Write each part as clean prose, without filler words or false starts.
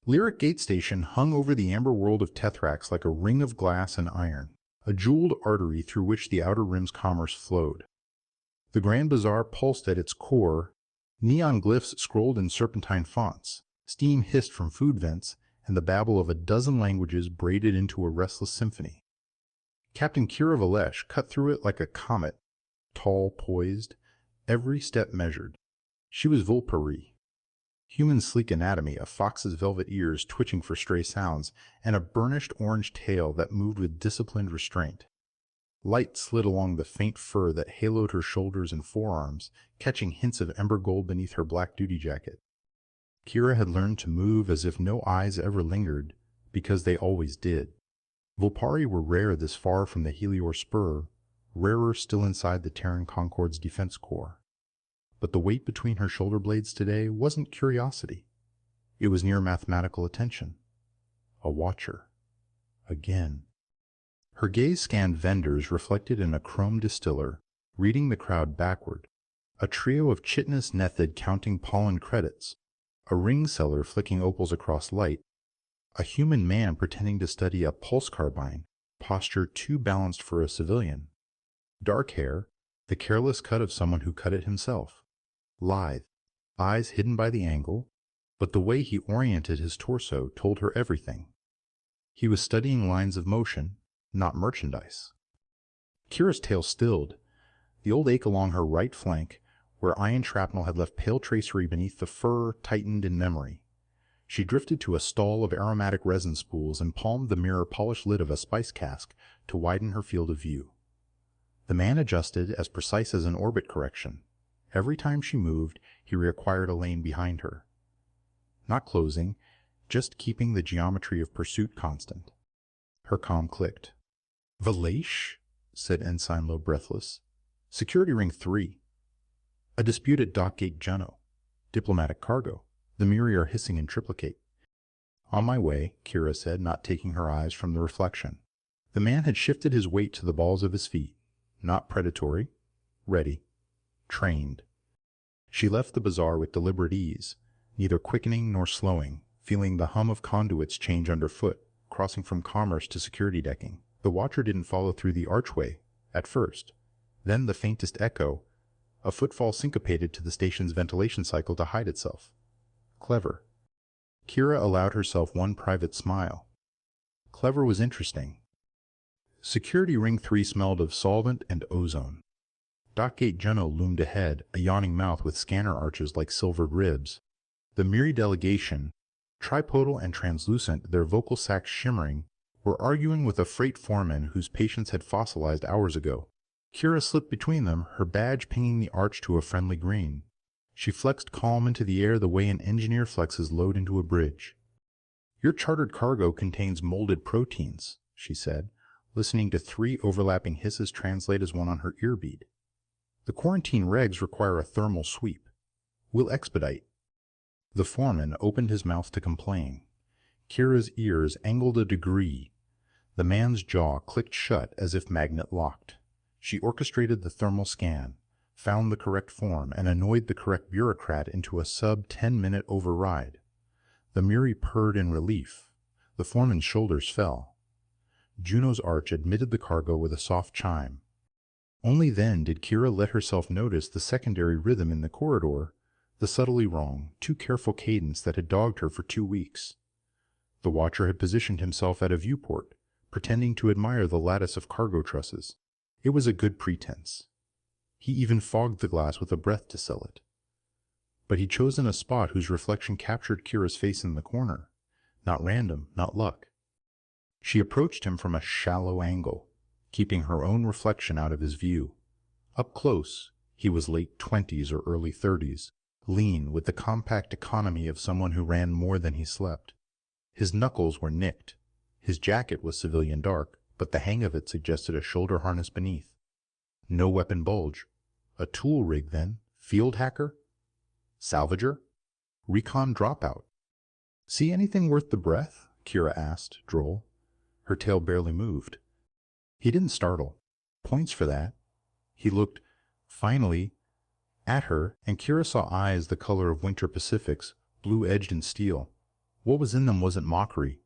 Lyric Gate Station hung over the amber world of Tethrax like a ring of glass and iron, a jeweled artery through which the Outer Rim's commerce flowed. The Grand Bazaar pulsed at its core, neon glyphs scrolled in serpentine fonts, steam hissed from food vents, and the babble of a dozen languages braided into a restless symphony. Captain Kira Valesh cut through it like a comet, tall, poised, every step measured. She was Vulpine. Human sleek anatomy, a fox's velvet ears twitching for stray sounds, and a burnished orange tail that moved with disciplined restraint. Light slid along the faint fur that haloed her shoulders and forearms, catching hints of ember gold beneath her black duty jacket. Kira had learned to move as if no eyes ever lingered, because they always did. Vulpari were rare this far from the Helior Spur, rarer still inside the Terran Concorde's defense core. But the weight between her shoulder blades today wasn't curiosity. It was near mathematical attention. A watcher. Again. Her gaze scanned vendors reflected in a chrome distiller, reading the crowd backward. A trio of chitinous Nethid counting pollen credits. A ring seller flicking opals across light. A human man pretending to study a pulse carbine, posture too balanced for a civilian. Dark hair, the careless cut of someone who cut it himself. Lithe, eyes hidden by the angle, but the way he oriented his torso told her everything. He was studying lines of motion, not merchandise. Kira's tail stilled, the old ache along her right flank, where iron shrapnel had left pale tracery beneath the fur, tightened in memory. She drifted to a stall of aromatic resin spools and palmed the mirror-polished lid of a spice cask to widen her field of view. The man adjusted as precise as an orbit correction. Every time she moved, he reacquired a lane behind her. Not closing, just keeping the geometry of pursuit constant. Her comm clicked. "Valesh?" said Ensign Low, breathless. "Security ring 3. A dispute at Dockgate Juno. Diplomatic cargo. The Miri are hissing in triplicate." "On my way," Kira said, not taking her eyes from the reflection. The man had shifted his weight to the balls of his feet. Not predatory. Ready. Trained. She left the bazaar with deliberate ease, neither quickening nor slowing, feeling the hum of conduits change underfoot, crossing from commerce to security decking. The watcher didn't follow through the archway, at first. Then the faintest echo, a footfall syncopated to the station's ventilation cycle to hide itself. Clever. Kira allowed herself one private smile. Clever was interesting. Security ring 3 smelled of solvent and ozone. Dockgate Juno loomed ahead, a yawning mouth with scanner arches like silvered ribs. The Miri delegation, tripodal and translucent, their vocal sacs shimmering, were arguing with a freight foreman whose patience had fossilized hours ago. Kira slipped between them, her badge pinging the arch to a friendly green. She flexed calm into the air the way an engineer flexes load into a bridge. "Your chartered cargo contains molded proteins," she said, listening to 3 overlapping hisses translate as one on her earbead. "The quarantine regs require a thermal sweep. We'll expedite." The foreman opened his mouth to complain. Kira's ears angled a degree. The man's jaw clicked shut as if magnet-locked. She orchestrated the thermal scan, found the correct form, and annoyed the correct bureaucrat into a sub-10-minute override. The Miri purred in relief. The foreman's shoulders fell. Juno's arch admitted the cargo with a soft chime. Only then did Kira let herself notice the secondary rhythm in the corridor, the subtly wrong, too careful cadence that had dogged her for 2 weeks. The watcher had positioned himself at a viewport, pretending to admire the lattice of cargo trusses. It was a good pretense. He even fogged the glass with a breath to sell it. But he'd chosen a spot whose reflection captured Kira's face in the corner. Not random, not luck. She approached him from a shallow angle, keeping her own reflection out of his view. Up close, he was late 20s or early 30s, lean with the compact economy of someone who ran more than he slept. His knuckles were nicked. His jacket was civilian dark, but the hang of it suggested a shoulder harness beneath. No weapon bulge. A tool rig then? Field hacker? Salvager? Recon dropout? "See anything worth the breath?" Kira asked, droll. Her tail barely moved. He didn't startle. Points for that. He looked, finally, at her, and Kira saw eyes the color of winter Pacifics, blue-edged in steel. What was in them wasn't mockery.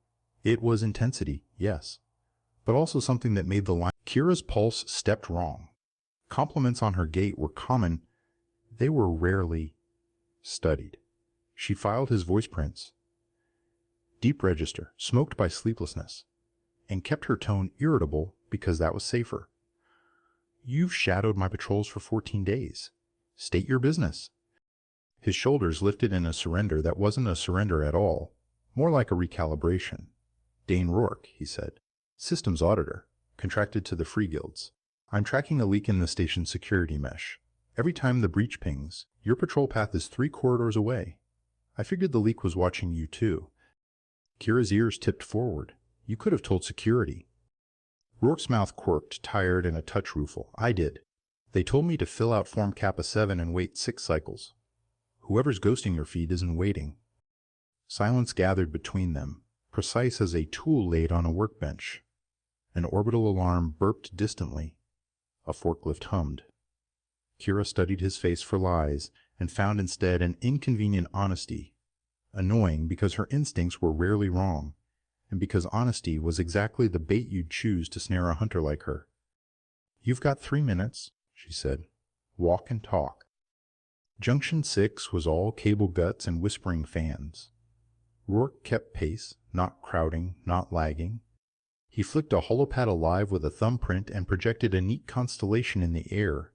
It was intensity, yes, but also something that made the line. Kira's pulse stepped wrong. Compliments on her gait were common. They were rarely studied. She filed his voice prints. Deep register, smoked by sleeplessness, and kept her tone irritable because that was safer. You've shadowed my patrols for 14 days. State your business. His shoulders lifted in a surrender that wasn't a surrender at all, more like a recalibration. Dane Ror, he said. Systems auditor, contracted to the Free Guilds. I'm tracking a leak in the station's security mesh. Every time the breach pings, your patrol path is 3 corridors away. I figured the leak was watching you too. Kira's ears tipped forward. You could have told security. Rourke's mouth quirked, tired and a touch rueful. I did. They told me to fill out Form Kappa 7 and wait 6 cycles. Whoever's ghosting your feed isn't waiting. Silence gathered between them, precise as a tool laid on a workbench. An orbital alarm burped distantly. A forklift hummed. Kira studied his face for lies and found instead an inconvenient honesty. Annoying because her instincts were rarely wrong, and because honesty was exactly the bait you'd choose to snare a hunter like her. You've got 3 minutes, she said. Walk and talk. Junction 6 was all cable guts and whispering fans. Rourke kept pace, not crowding, not lagging. He flicked a holopad alive with a thumbprint and projected a neat constellation in the air,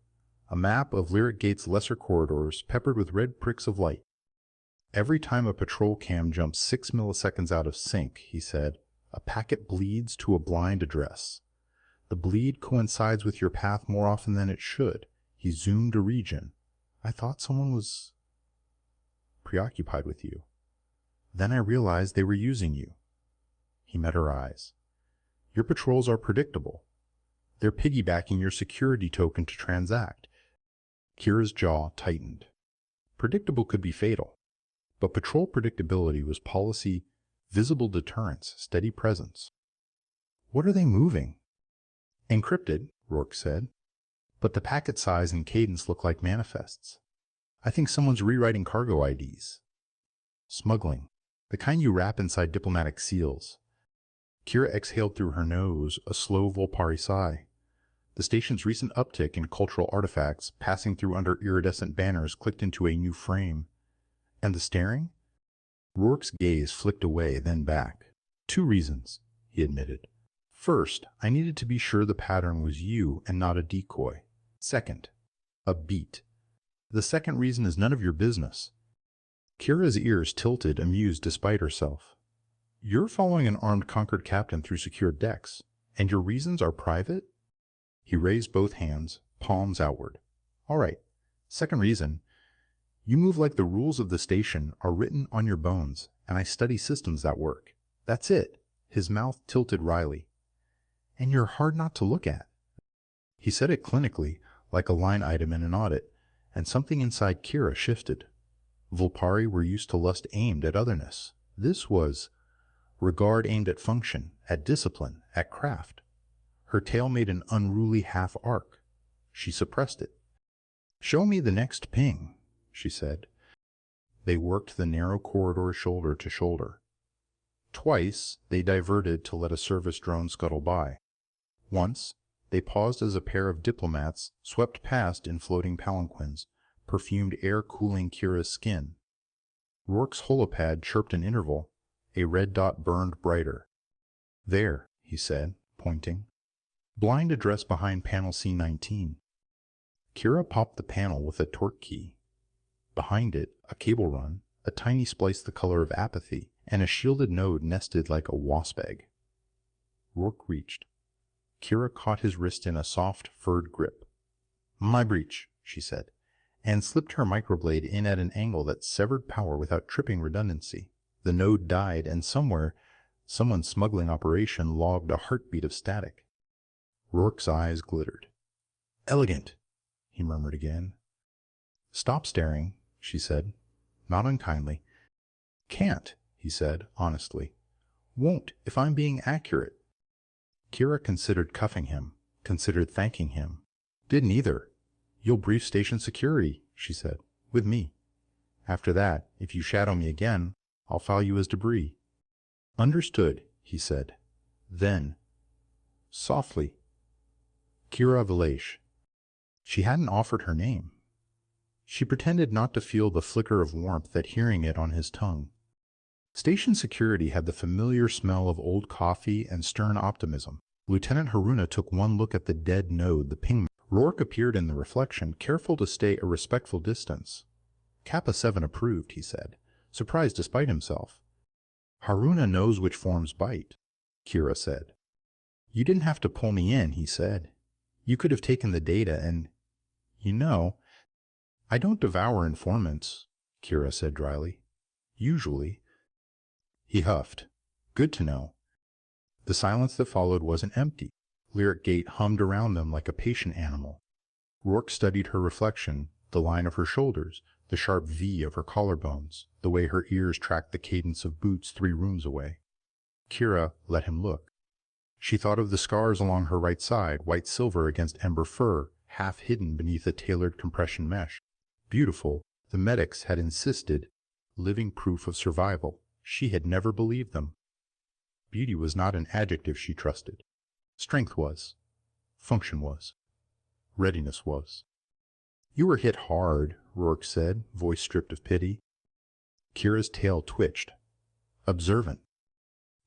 a map of Lyric Gate's lesser corridors peppered with red pricks of light. Every time a patrol cam jumps 6 milliseconds out of sync, he said, a packet bleeds to a blind address. The bleed coincides with your path more often than it should. He zoomed a region. I thought someone was preoccupied with you. Then I realized they were using you. He met her eyes. Your patrols are predictable. They're piggybacking your security token to transact. Kira's jaw tightened. Predictable could be fatal. But patrol predictability was policy, visible deterrence, steady presence. What are they moving? Encrypted, Rourke said. But the packet size and cadence look like manifests. I think someone's rewriting cargo IDs. Smuggling, the kind you wrap inside diplomatic seals. Kira exhaled through her nose, a slow Vulpine sigh. The station's recent uptick in cultural artifacts passing through under iridescent banners clicked into a new frame. And the staring? Rourke's gaze flicked away, then back. 2 reasons, he admitted. First, I needed to be sure the pattern was you and not a decoy. Second, a beat. The second reason is none of your business. Kira's ears tilted, amused despite herself. You're following an armed Concord captain through secured decks, and your reasons are private? He raised both hands, palms outward. All right. Second reason. You move like the rules of the station are written on your bones, and I study systems that work. That's it. His mouth tilted wryly. And you're hard not to look at. He said it clinically, like a line item in an audit, and something inside Kira shifted. Vulpari were used to lust aimed at otherness. This was regard aimed at function, at discipline, at craft. Her tail made an unruly half arc. She suppressed it. Show me the next ping, she said. They worked the narrow corridor shoulder to shoulder. Twice, they diverted to let a service drone scuttle by. Once, they paused as a pair of diplomats swept past in floating palanquins, perfumed air cooling Kira's skin. Rourke's holopad chirped an interval. A red dot burned brighter. There, he said, pointing. Blind address behind panel C19. Kira popped the panel with a torque key. Behind it, a cable run, a tiny splice the color of apathy, and a shielded node nested like a wasp egg. Rourke reached. Kira caught his wrist in a soft, furred grip. My breach, she said, and slipped her microblade in at an angle that severed power without tripping redundancy. The node died, and somewhere, someone's smuggling operation logged a heartbeat of static. Rourke's eyes glittered. Elegant, he murmured again. Stop staring, she said, not unkindly. Can't, he said, honestly. Won't, if I'm being accurate. Kira considered cuffing him, considered thanking him. Didn't either. You'll brief station security, she said, with me. After that, if you shadow me again, I'll file you as debris. Understood, he said. Then, softly, Kira Valesh. She hadn't offered her name. She pretended not to feel the flicker of warmth at hearing it on his tongue. Station security had the familiar smell of old coffee and stern optimism. Lieutenant Haruna took one look at the dead node, the ping. Rourke appeared in the reflection, careful to stay a respectful distance. Kappa 7 approved, he said, surprised despite himself. Haruna knows which forms bite, Kira said. You didn't have to pull me in, he said. You could have taken the data and, I don't devour informants, Kira said dryly. Usually. He huffed. Good to know. The silence that followed wasn't empty. Lyric Gate hummed around them like a patient animal. Rourke studied her reflection, the line of her shoulders, the sharp V of her collarbones, the way her ears tracked the cadence of boots 3 rooms away. Kira let him look. She thought of the scars along her right side, white silver against ember fur, half hidden beneath a tailored compression mesh. Beautiful, the medics had insisted, living proof of survival. She had never believed them. Beauty was not an adjective she trusted. Strength was. Function was. Readiness was. You were hit hard, Rourke said, voice stripped of pity. Kira's tail twitched. Observant.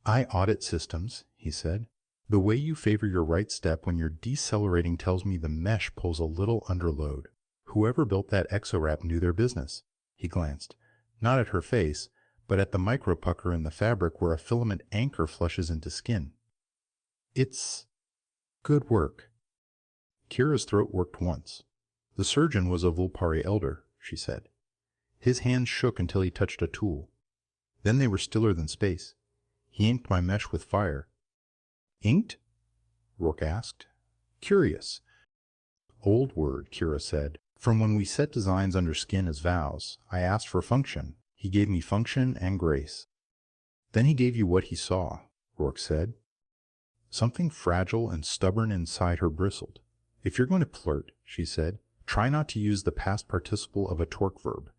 I audit systems, he said. The way you favor your right step when you're decelerating tells me the mesh pulls a little underload. Whoever built that exowrap knew their business. He glanced, not at her face, but at the micropucker in the fabric where a filament anchor flushes into skin. It's good work. Kira's throat worked once. The surgeon was a Vulpari elder, she said. His hands shook until he touched a tool. Then they were stiller than space. He inked my mesh with fire. Inked? Rourke asked. Curious. Old word, Kira said. From when we set designs under skin as vows, I asked for function. He gave me function and grace. Then he gave you what he saw, Rourke said. Something fragile and stubborn inside her bristled. If you're going to flirt, she said, try not to use the past participle of a torque verb.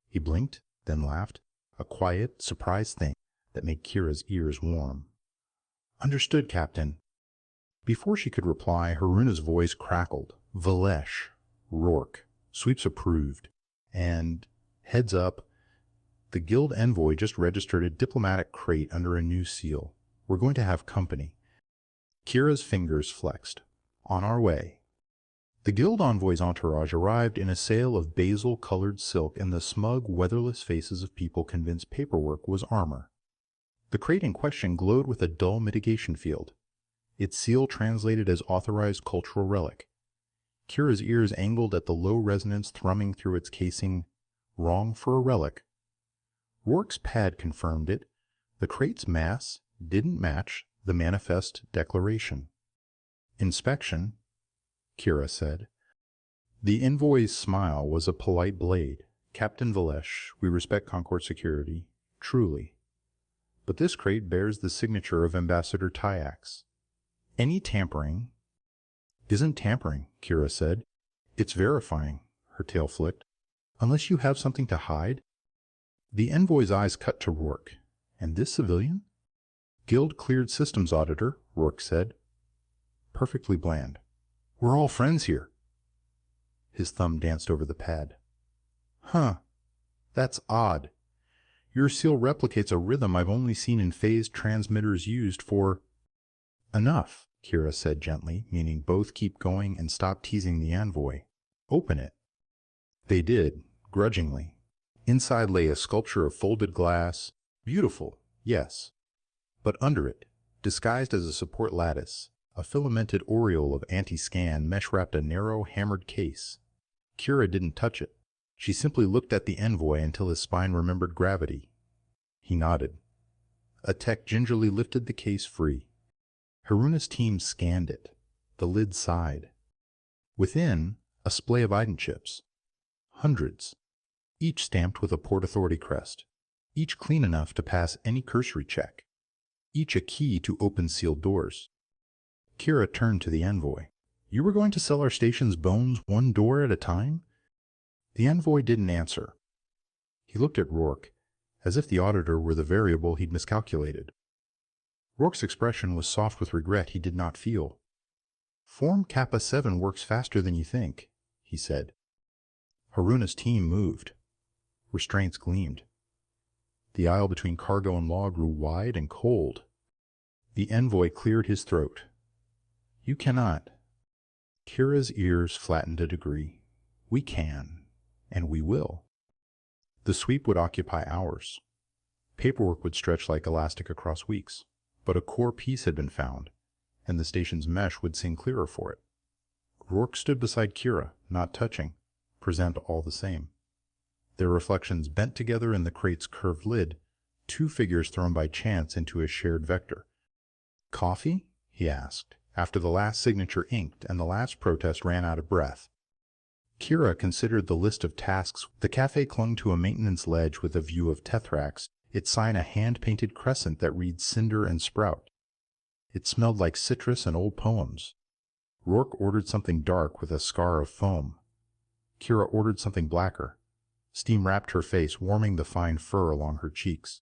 He blinked, then laughed, a quiet, surprised thing that made Kira's ears warm. Understood, Captain. Before she could reply, Haruna's voice crackled. Valesh, Rourke, sweeps approved, and, heads up, the guild envoy just registered a diplomatic crate under a new seal. We're going to have company. Kira's fingers flexed. On our way. The guild envoy's entourage arrived in a sail of basil-colored silk, and the smug, weatherless faces of people convinced paperwork was armor. The crate in question glowed with a dull mitigation field. Its seal translated as authorized cultural relic. Kira's ears angled at the low resonance thrumming through its casing. Wrong for a relic. Rourke's pad confirmed it. The crate's mass didn't match the manifest declaration. Inspection, Kira said. The envoy's smile was a polite blade. Captain Valesh, we respect Concord security, truly. But this crate bears the signature of Ambassador Tyax. Any tampering isn't tampering, Kira said. It's verifying, her tail flicked. Unless you have something to hide? The envoy's eyes cut to Rourke. And this civilian? Guild cleared systems auditor, Rourke said. Perfectly bland. We're all friends here. His thumb danced over the pad. Huh. That's odd. Your seal replicates a rhythm I've only seen in phased transmitters used for... Enough, Kira said gently, meaning both keep going and stop teasing the envoy. Open it. They did, grudgingly. Inside lay a sculpture of folded glass. Beautiful, yes. But under it, disguised as a support lattice, a filamented aureole of anti-scan mesh-wrapped a narrow, hammered case. Kira didn't touch it. She simply looked at the envoy until his spine remembered gravity. He nodded. A tech gingerly lifted the case free. Haruna's team scanned it. The lid sighed. Within, a splay of item chips. Hundreds. Each stamped with a Port Authority crest. Each clean enough to pass any cursory check. Each a key to open sealed doors. Kira turned to the envoy. You were going to sell our station's bones one door at a time? The envoy didn't answer. He looked at Rourke, as if the auditor were the variable he'd miscalculated. Rourke's expression was soft with regret he did not feel. "Form Kappa 7 works faster than you think," he said. Haruna's team moved. Restraints gleamed. The aisle between cargo and law grew wide and cold. The envoy cleared his throat. "You cannot." Kira's ears flattened a degree. "We can, and we will." The sweep would occupy hours. Paperwork would stretch like elastic across weeks, but a core piece had been found, and the station's mesh would sing clearer for it. Rourke stood beside Kira, not touching, present all the same. Their reflections bent together in the crate's curved lid, two figures thrown by chance into a shared vector. "Coffee?" he asked, after the last signature inked and the last protest ran out of breath. Kira considered the list of tasks. The cafe clung to a maintenance ledge with a view of Tethrax, its sign a hand-painted crescent that reads Cinder and Sprout. It smelled like citrus and old poems. Rourke ordered something dark with a scar of foam. Kira ordered something blacker. Steam wrapped her face, warming the fine fur along her cheeks.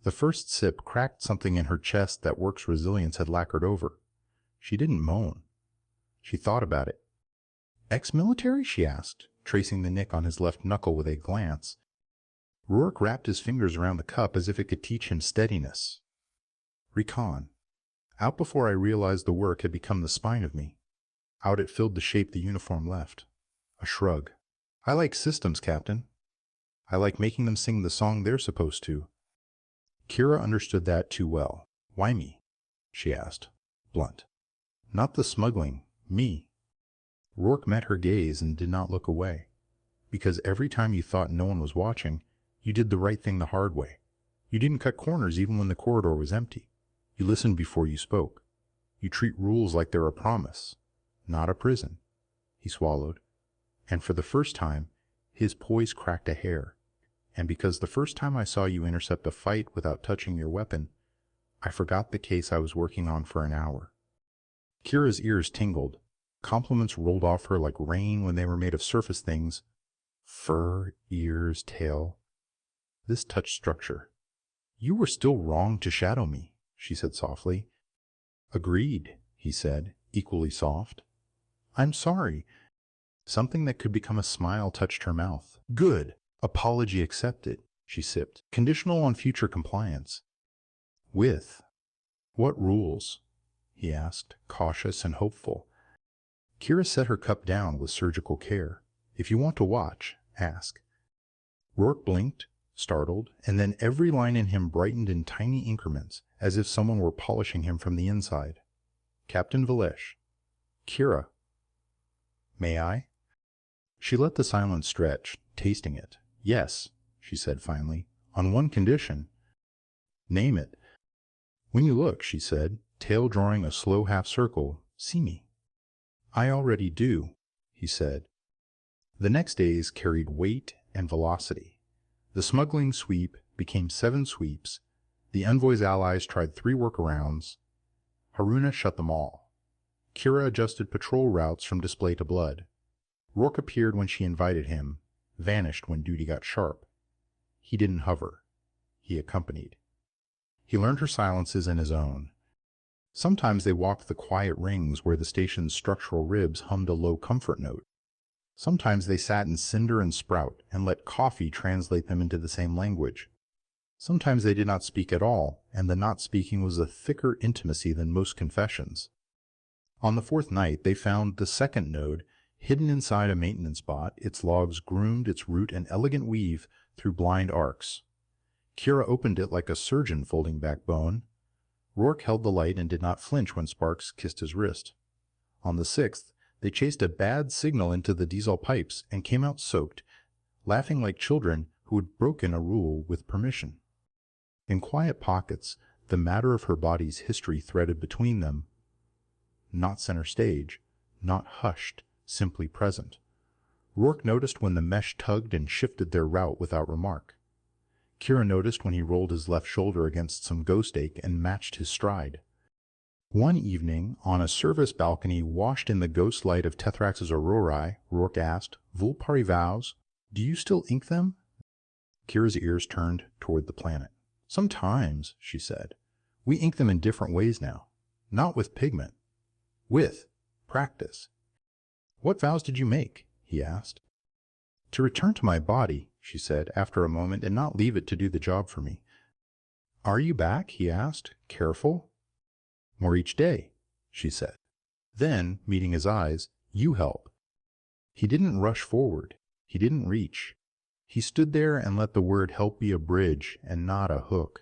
The first sip cracked something in her chest that Rourke's resilience had lacquered over. She didn't moan. She thought about it. "Ex-military?" she asked, tracing the nick on his left knuckle with a glance. Rourke wrapped his fingers around the cup as if it could teach him steadiness. "Recon. Out before I realized the work had become the spine of me. Out it filled the shape the uniform left." A shrug. "I like systems, Captain. I like making them sing the song they're supposed to." Kira understood that too well. "Why me?" she asked, blunt. "Not the smuggling. Me." Rourke met her gaze and did not look away. "Because every time you thought no one was watching, you did the right thing the hard way. You didn't cut corners even when the corridor was empty. You listened before you spoke. You treat rules like they're a promise, not a prison." He swallowed. "And for the first time," his poise cracked a hair, "and because the first time I saw you intercept a fight without touching your weapon, I forgot the case I was working on for an hour." Kira's ears tingled. Compliments rolled off her like rain when they were made of surface things. Fur, ears, tail. This touched structure. "You were still wrong to shadow me," she said softly. "Agreed," he said, equally soft. "I'm sorry." Something that could become a smile touched her mouth. "Good. Apology accepted," she sipped. "Conditional on future compliance." "With what rules?" he asked, cautious and hopeful. Kira set her cup down with surgical care. "If you want to watch, ask." Rourke blinked, startled, and then every line in him brightened in tiny increments, as if someone were polishing him from the inside. "Captain Valesh." "Kira." "May I?" She let the silence stretch, tasting it. "Yes," she said finally, "on one condition." "Name it." "When you look," she said, tail drawing a slow half circle, "see me." "I already do," he said. The next days carried weight and velocity. The smuggling sweep became 7 sweeps. The envoy's allies tried 3 workarounds. Haruna shut them all. Kira adjusted patrol routes from display to blood. Rourke appeared when she invited him, vanished when duty got sharp. He didn't hover. He accompanied. He learned her silences and his own. Sometimes they walked the quiet rings where the station's structural ribs hummed a low comfort note. Sometimes they sat in Cinder and Sprout and let coffee translate them into the same language. Sometimes they did not speak at all, and the not speaking was a thicker intimacy than most confessions. On the 4th night, they found the second node hidden inside a maintenance bot, its logs groomed, its root an elegant weave through blind arcs. Kira opened it like a surgeon folding back bone. Rourke held the light and did not flinch when sparks kissed his wrist. On the 6th, they chased a bad signal into the diesel pipes and came out soaked, laughing like children who had broken a rule with permission. In quiet pockets, the matter of her body's history threaded between them. Not center stage, not hushed, simply present. Rourke noticed when the mesh tugged and shifted their route without remark. Kira noticed when he rolled his left shoulder against some ghost ache and matched his stride. One evening, on a service balcony washed in the ghost light of Tethrax's aurorae, Rourke asked, "Vulpine vows, do you still ink them?" Kira's ears turned toward the planet. Sometimes, she said, we ink them in different ways now. Not with pigment. With practice. What vows did you make? He asked. To return to my body, she said after a moment, and not leave it to do the job for me. Are you back? He asked, careful. More each day, she said. Then, meeting his eyes, you help. He didn't rush forward. He didn't reach. He stood there and let the word help be a bridge and not a hook.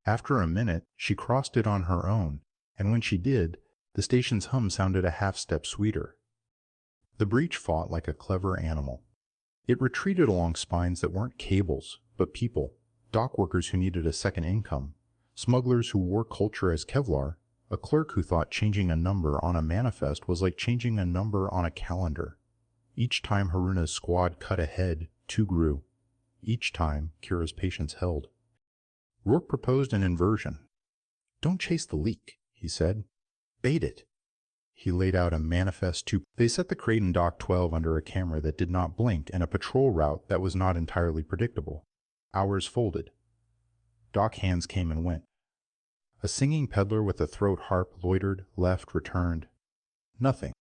After a minute, she crossed it on her own, and when she did, the station's hum sounded a half-step sweeter. The breach fought like a clever animal. It retreated along spines that weren't cables, but people, dock workers who needed a second income, smugglers who wore culture as Kevlar, a clerk who thought changing a number on a manifest was like changing a number on a calendar. Each time Haruna's squad cut ahead, two grew. Each time, Kira's patience held. Rourke proposed an inversion. Don't chase the leak, he said. Bait it. He laid out a manifest to. They set the crate in Dock 12 under a camera that did not blink and a patrol route that was not entirely predictable. Hours folded. Dock hands came and went. A singing peddler with a throat harp loitered, left, returned. Nothing.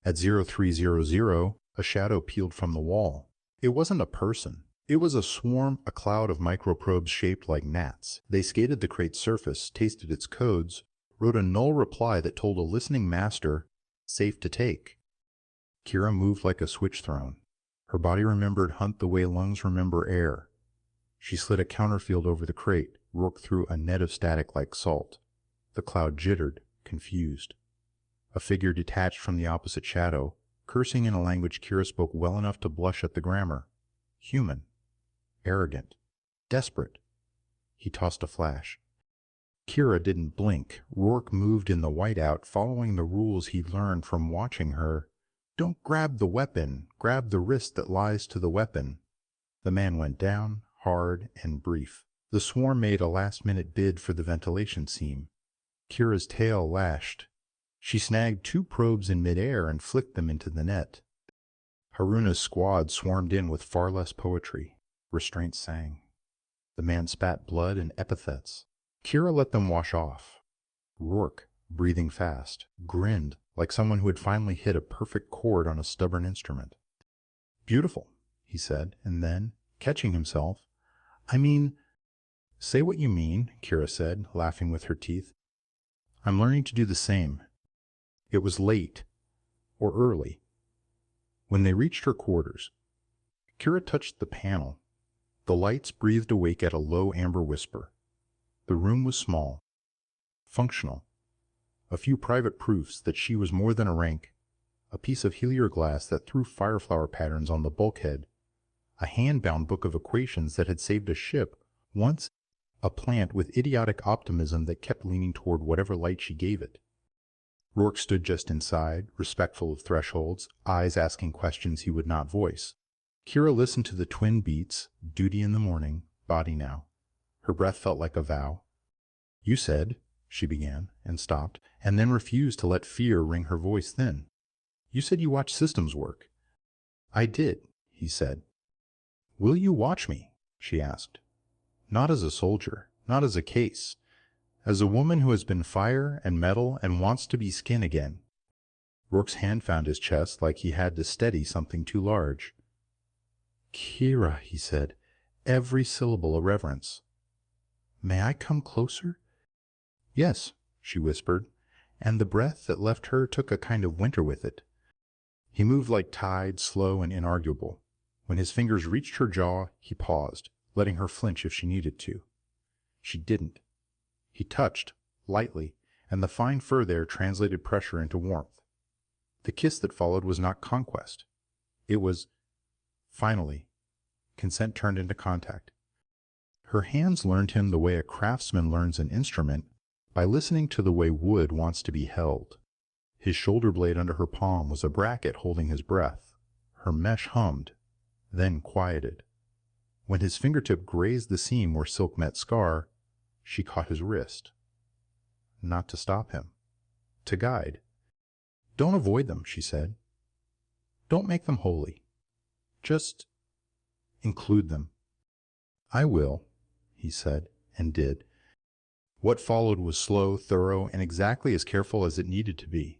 At 0300, a shadow peeled from the wall. It wasn't a person. It was a swarm, a cloud of microprobes shaped like gnats. They skated the crate's surface, tasted its codes, wrote a null reply that told a listening master, safe to take. Kira moved like a switch thrown. Her body remembered Hunt the way lungs remember air. She slid a counterfield over the crate, Rourke through a net of static like salt. The cloud jittered, confused. A figure detached from the opposite shadow, cursing in a language Kira spoke well enough to blush at the grammar. Human. Arrogant. Desperate. He tossed a flash. Kira didn't blink. Rourke moved in the whiteout, following the rules he'd learned from watching her. Don't grab the weapon. Grab the wrist that lies to the weapon. The man went down, hard and brief. The swarm made a last-minute bid for the ventilation seam. Kira's tail lashed. She snagged two probes in midair and flicked them into the net. Haruna's squad swarmed in with far less poetry. Restraint sang. The man spat blood and epithets. Kira let them wash off. Rourke, breathing fast, grinned like someone who had finally hit a perfect chord on a stubborn instrument. Beautiful, he said, and then, catching himself, I mean, say what you mean, Kira said, laughing with her teeth. I'm learning to do the same. It was late, or early. When they reached her quarters, Kira touched the panel. The lights breathed awake at a low amber whisper. The room was small, functional. A few private proofs that she was more than a rank, a piece of helioglass that threw fireflower patterns on the bulkhead, a hand-bound book of equations that had saved a ship once, a plant with idiotic optimism that kept leaning toward whatever light she gave it. Rourke stood just inside, respectful of thresholds, eyes asking questions he would not voice. Kira listened to the twin beats, duty in the morning, body now. Her breath felt like a vow. You said, she began, and stopped, and then refused to let fear ring her voice thin. You said you watched systems work. I did, he said. Will you watch me? She asked. Not as a soldier, not as a case. As a woman who has been fire and metal and wants to be skin again. Rourke's hand found his chest like he had to steady something too large. Kira, he said, every syllable a reverence. May I come closer? Yes, she whispered, and the breath that left her took a kind of winter with it. He moved like tide, slow and inarguable. When his fingers reached her jaw, he paused, letting her flinch if she needed to. She didn't. He touched, lightly, and the fine fur there translated pressure into warmth. The kiss that followed was not conquest. It was, finally, consent turned into contact. Her hands learned him the way a craftsman learns an instrument, by listening to the way wood wants to be held. His shoulder blade under her palm was a bracket holding his breath. Her mesh hummed, then quieted. When his fingertip grazed the seam where silk met scar, she caught his wrist. Not to stop him. To guide. Don't avoid them, she said. Don't make them holy. Just include them. "I will," he said, and did. What followed was slow, thorough, and exactly as careful as it needed to be.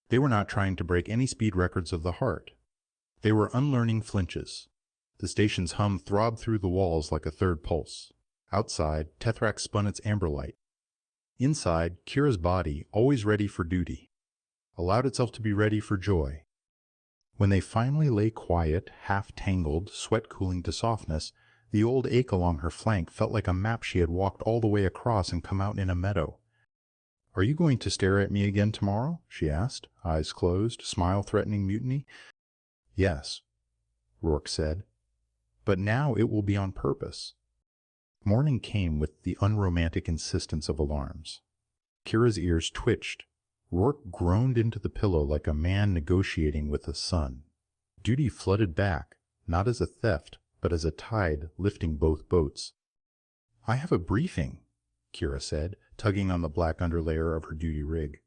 They were not trying to break any speed records of the heart. They were unlearning flinches. The station's hum throbbed through the walls like a third pulse. Outside, Tethrax spun its amber light. Inside, Kira's body, always ready for duty, allowed itself to be ready for joy. When they finally lay quiet, half-tangled, sweat cooling to softness, the old ache along her flank felt like a map she had walked all the way across and come out in a meadow. "Are you going to stare at me again tomorrow?" she asked, eyes closed, smile threatening mutiny. "Yes," Rourke said, "but now it will be on purpose." Morning came with the unromantic insistence of alarms. Kira's ears twitched. Rourke groaned into the pillow like a man negotiating with the sun. Duty flooded back, not as a theft, but as a tide lifting both boats. "I have a briefing," Kira said, tugging on the black underlayer of her duty rig.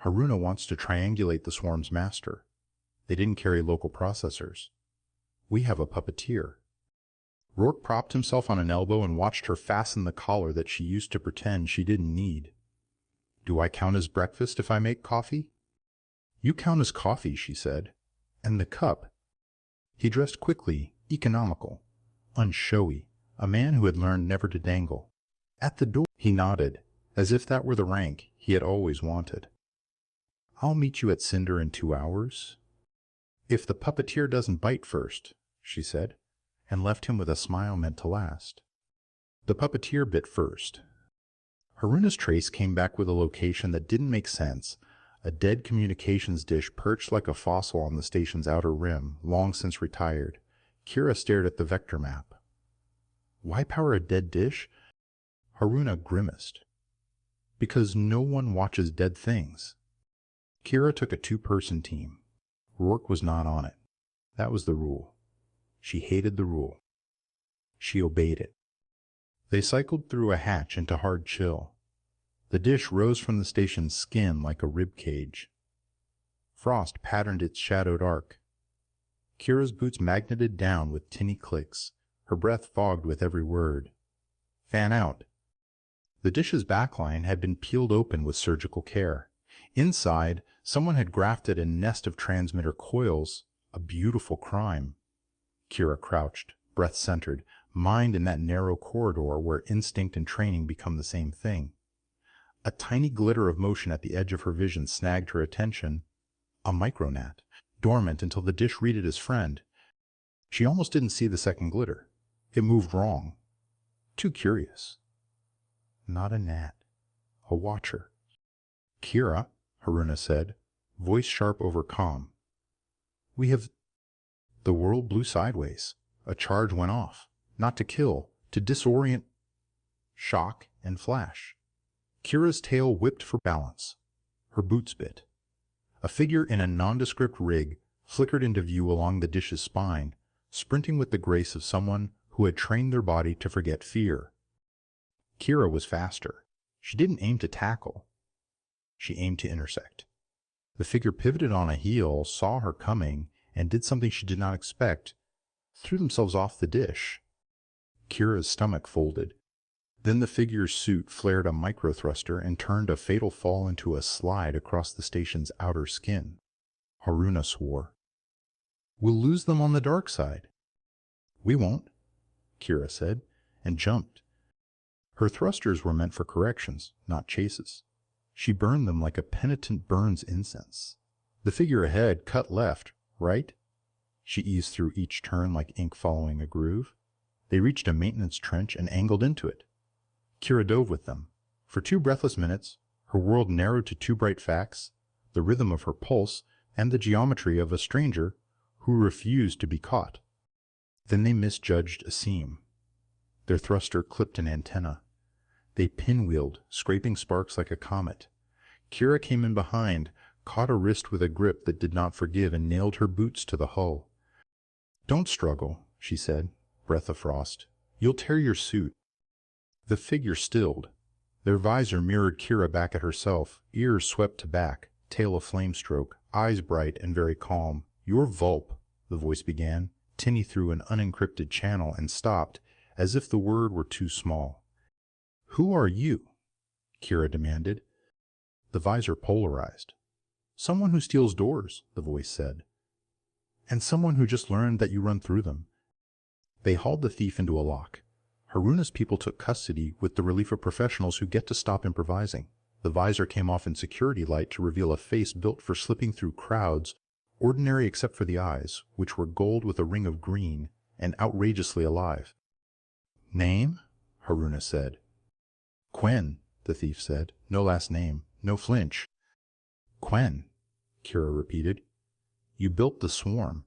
"Haruna wants to triangulate the swarm's master. They didn't carry local processors. We have a puppeteer." Rourke propped himself on an elbow and watched her fasten the collar that she used to pretend she didn't need. "Do I count as breakfast if I make coffee?" "You count as coffee," she said. "And the cup." He dressed quickly, economical, unshowy, a man who had learned never to dangle. At the door, he nodded, as if that were the rank he had always wanted. "I'll meet you at Cinder in 2 hours. If the puppeteer doesn't bite first," she said, and left him with a smile meant to last. The puppeteer bit first. Haruna's trace came back with a location that didn't make sense, a dead communications dish perched like a fossil on the station's outer rim, long since retired. Kira stared at the vector map. Why power a dead dish? Haruna grimaced. Because no one watches dead things. Kira took a 2-person team. Rourke was not on it. That was the rule. She hated the rule. She obeyed it. They cycled through a hatch into hard chill. The dish rose from the station's skin like a rib cage. Frost patterned its shadowed arc. Kira's boots magneted down with tinny clicks, her breath fogged with every word. Fan out. The dish's backline had been peeled open with surgical care. Inside, someone had grafted a nest of transmitter coils, a beautiful crime. Kira crouched, breath centered, mind in that narrow corridor where instinct and training become the same thing. A tiny glitter of motion at the edge of her vision snagged her attention. A micrognat, dormant until the dish read it as friend. She almost didn't see the second glitter. It moved wrong. Too curious. Not a gnat. A watcher. "Kira," Haruna said, voice sharp over calm. "We have—" The world blew sideways. A charge went off. Not to kill, to disorient, shock, and flash. Kira's tail whipped for balance. Her boots bit. A figure in a nondescript rig flickered into view along the dish's spine, sprinting with the grace of someone who had trained their body to forget fear. Kira was faster. She didn't aim to tackle. She aimed to intersect. The figure pivoted on a heel, saw her coming, and did something she did not expect, threw themselves off the dish. Kira's stomach folded. Then the figure's suit flared a microthruster and turned a fatal fall into a slide across the station's outer skin. Haruna swore. "We'll lose them on the dark side." "We won't," Kira said, and jumped. Her thrusters were meant for corrections, not chases. She burned them like a penitent burns incense. The figure ahead cut left, right. She eased through each turn like ink following a groove. They reached a maintenance trench and angled into it. Kira dove with them. For 2 breathless minutes, her world narrowed to 2 bright facts, the rhythm of her pulse and the geometry of a stranger who refused to be caught. Then they misjudged a seam. Their thruster clipped an antenna. They pinwheeled, scraping sparks like a comet. Kira came in behind, caught a wrist with a grip that did not forgive, and nailed her boots to the hull. "Don't struggle," she said, breath of frost. "You'll tear your suit." The figure stilled. Their visor mirrored Kira back at herself, ears swept to back, tail a flame stroke, eyes bright and very calm. "You're Vulp," the voice began, tinny through an unencrypted channel, and stopped, as if the word were too small. "Who are you?" Kira demanded. The visor polarized. "Someone who steals doors," the voice said. "And someone who just learned that you run through them." They hauled the thief into a lock. Haruna's people took custody with the relief of professionals who get to stop improvising. The visor came off in security light to reveal a face built for slipping through crowds, ordinary except for the eyes, which were gold with a ring of green, and outrageously alive. "Name?" Haruna said. "Quen," the thief said. "No last name. No flinch." "Quen," Kira repeated. "You built the swarm."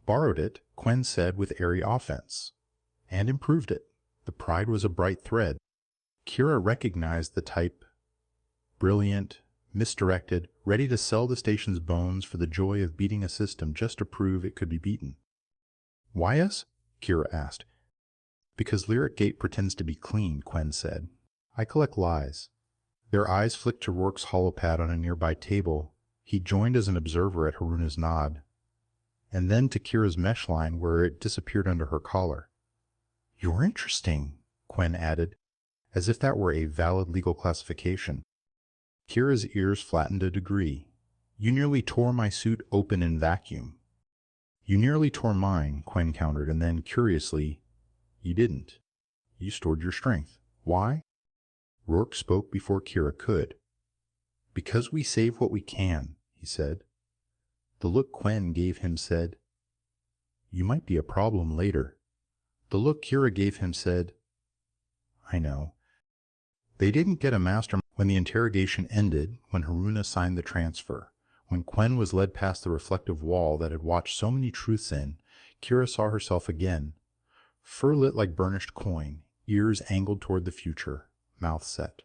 "Borrowed it," Quen said with airy offense. "And improved it." The pride was a bright thread. Kira recognized the type. Brilliant, misdirected, ready to sell the station's bones for the joy of beating a system just to prove it could be beaten. "Why us?" Kira asked. "Because Lyric Gate pretends to be clean," Quen said. "I collect lies." Their eyes flicked to Rourke's holopad on a nearby table. He joined as an observer at Haruna's nod, and then to Kira's mesh line where it disappeared under her collar. "You're interesting," Quen added, as if that were a valid legal classification. Kira's ears flattened a degree. "You nearly tore my suit open in vacuum." "You nearly tore mine," Quen countered, and then, curiously, "You didn't. You stored your strength. Why?" Rourke spoke before Kira could. "Because we save what we can," he said. The look Quen gave him said, "You might be a problem later." The look Kira gave him said, "I know." They didn't get a master when the interrogation ended, when Haruna signed the transfer. When Quen was led past the reflective wall that had watched so many truths in, Kira saw herself again, fur lit like burnished coin, ears angled toward the future, mouth set.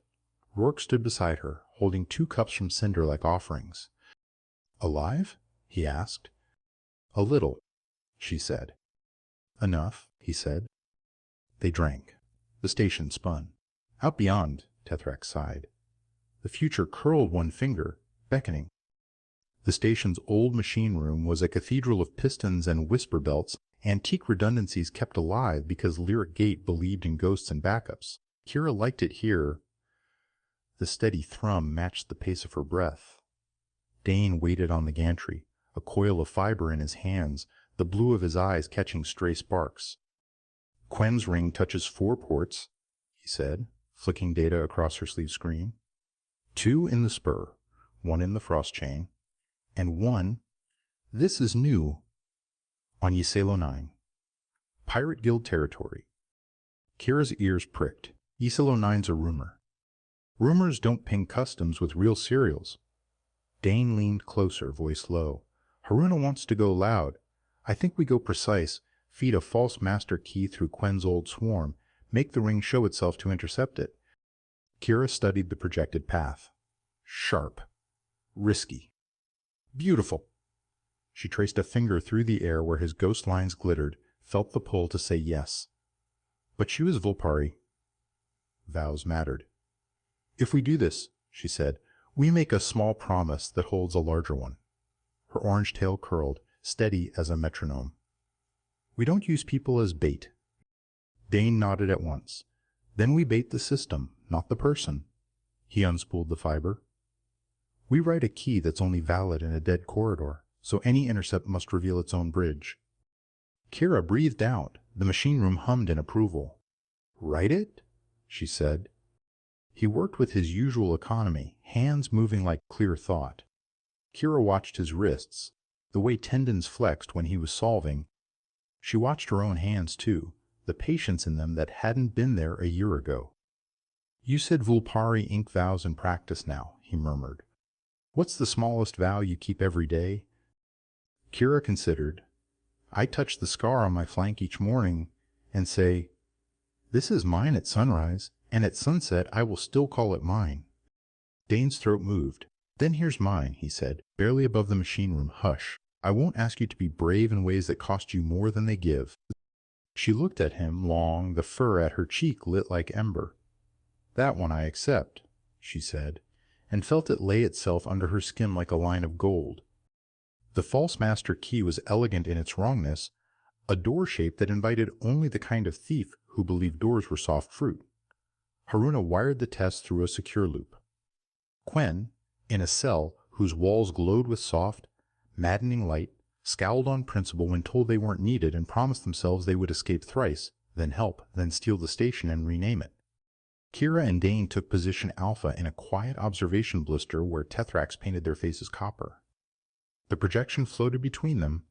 Rourke stood beside her, holding 2 cups from cinder like offerings. "Alive?" he asked. "A little," she said. "Enough," he said. They drank. The station spun. "Out beyond," Tethrak sighed. The future curled one finger, beckoning. The station's old machine room was a cathedral of pistons and whisper belts, antique redundancies kept alive because Lyric Gate believed in ghosts and backups. Kira liked it here. The steady thrum matched the pace of her breath. Dane waited on the gantry, a coil of fiber in his hands, the blue of his eyes catching stray sparks. "Quen's ring touches 4 ports," he said, flicking data across her sleeve screen. 2 in the spur, 1 in the frost chain, and 1, this is new, on Ysalo 9. Pirate Guild territory. Kira's ears pricked. Ysalo 9's a rumor. Rumors don't ping customs with real serials. Dane leaned closer, voice low. "Haruna wants to go loud. I think we go precise, feed a false master key through Quen's old swarm, make the ring show itself to intercept it." Kira studied the projected path. Sharp. Risky. Beautiful. She traced a finger through the air where his ghost lines glittered, felt the pull to say yes. But she was Vulpari. Vows mattered. "If we do this," she said, "we make a small promise that holds a larger one." Her orange tail curled, steady as a metronome. "We don't use people as bait." Dane nodded at once. "Then we bait the system, not the person." He unspooled the fiber. "We write a key that's only valid in a dead corridor, so any intercept must reveal its own bridge." Kira breathed out. The machine room hummed in approval. "Write it?" she said. He worked with his usual economy, hands moving like clear thought. Kira watched his wrists, the way tendons flexed when he was solving. She watched her own hands too, the patience in them that hadn't been there a year ago. "You said Vulpari ink vows in practice now," he murmured. "What's the smallest vow you keep every day?" Kira considered. "I touch the scar on my flank each morning and say, 'This is mine at sunrise, and at sunset I will still call it mine.'" Dane's throat moved. "Then here's mine," he said, barely above the machine room hush. "I won't ask you to be brave in ways that cost you more than they give." She looked at him long, the fur at her cheek lit like ember. "That one I accept," she said, and felt it lay itself under her skin like a line of gold. The false master key was elegant in its wrongness, a door shape that invited only the kind of thief who believed doors were soft fruit. Haruna wired the test through a secure loop. Quen, in a cell whose walls glowed with soft, maddening light, scowled on principle when told they weren't needed and promised themselves they would escape thrice, then help, then steal the station and rename it. Kira and Dane took position Alpha in a quiet observation blister where Tethrax painted their faces copper. The projection floated between them,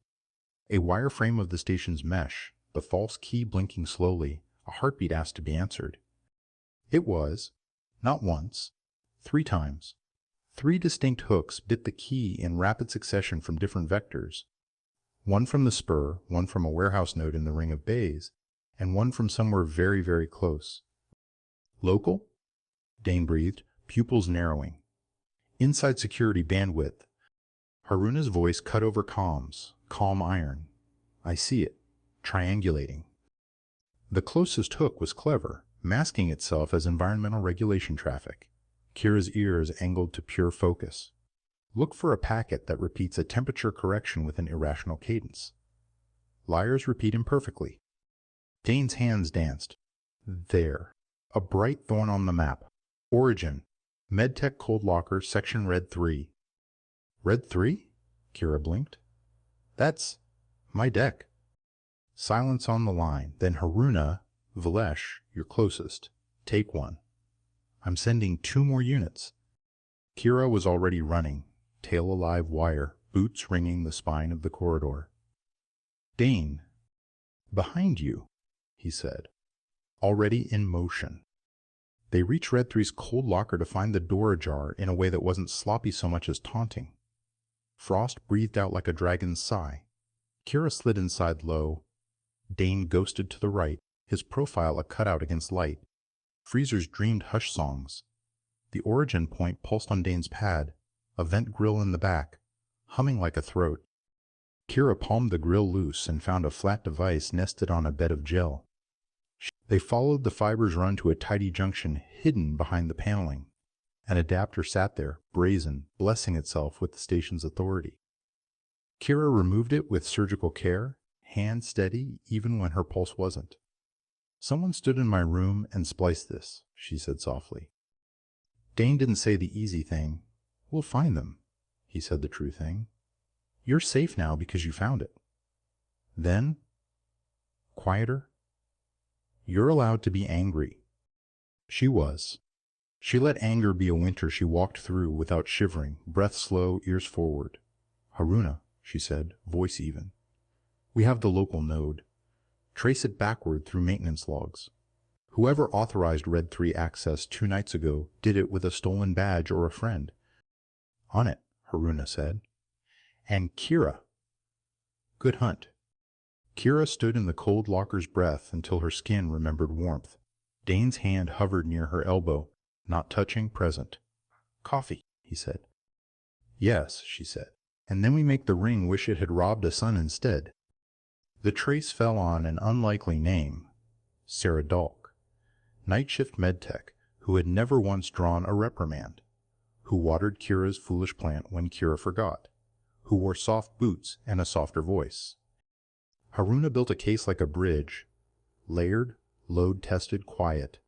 a wireframe of the station's mesh, the false key blinking slowly, a heartbeat asked to be answered. It was, not once, 3 times. 3 distinct hooks bit the key in rapid succession from different vectors. One from the spur, one from a warehouse node in the ring of bays, and one from somewhere very, very close. Local? Dane breathed, pupils narrowing. Inside security bandwidth. Haruna's voice cut over comms, calm iron. I see it, triangulating. The closest hook was clever, masking itself as environmental regulation traffic. Kira's ears angled to pure focus. Look for a packet that repeats a temperature correction with an irrational cadence. Liars repeat imperfectly. Dane's hands danced. There. A bright thorn on the map. Origin. Medtech Cold Locker, Section Red 3. Red 3? Kira blinked. That's my deck. Silence on the line. Then Haruna, Valesh, you're closest. Take one. I'm sending 2 more units. Kira was already running, tail alive wire, boots ringing the spine of the corridor. Dane. Behind you, he said. Already in motion. They reached Red 3's cold locker to find the door ajar in a way that wasn't sloppy so much as taunting. Frost breathed out like a dragon's sigh. Kira slid inside low. Dane ghosted to the right, his profile a cutout against light. Freezers dreamed hush songs. The origin point pulsed on Dane's pad, a vent grill in the back, humming like a throat. Kira palmed the grill loose and found a flat device nested on a bed of gel. They followed the fibers run to a tidy junction hidden behind the paneling. An adapter sat there, brazen, blessing itself with the station's authority. Kira removed it with surgical care, hand steady even when her pulse wasn't. Someone stood in my room and spliced this, she said softly. Dane didn't say the easy thing. We'll find them. He said the true thing. You're safe now because you found it. Then, quieter, you're allowed to be angry. She was. She let anger be a winter she walked through without shivering, breath slow, ears forward. Haruna, she said, voice even. We have the local node. Trace it backward through maintenance logs. Whoever authorized Red 3 access 2 nights ago did it with a stolen badge or a friend. On it, Haruna said. And Kira. Good hunt. Kira stood in the cold locker's breath until her skin remembered warmth. Dane's hand hovered near her elbow, not touching, present. Coffee, he said. Yes, she said. And then we make the ring wish it had robbed a son instead. The trace fell on an unlikely name, Sarah Dalk, night shift medtech, who had never once drawn a reprimand, who watered Kira's foolish plant when Kira forgot, who wore soft boots and a softer voice. Haruna built a case like a bridge, layered, load-tested, quiet.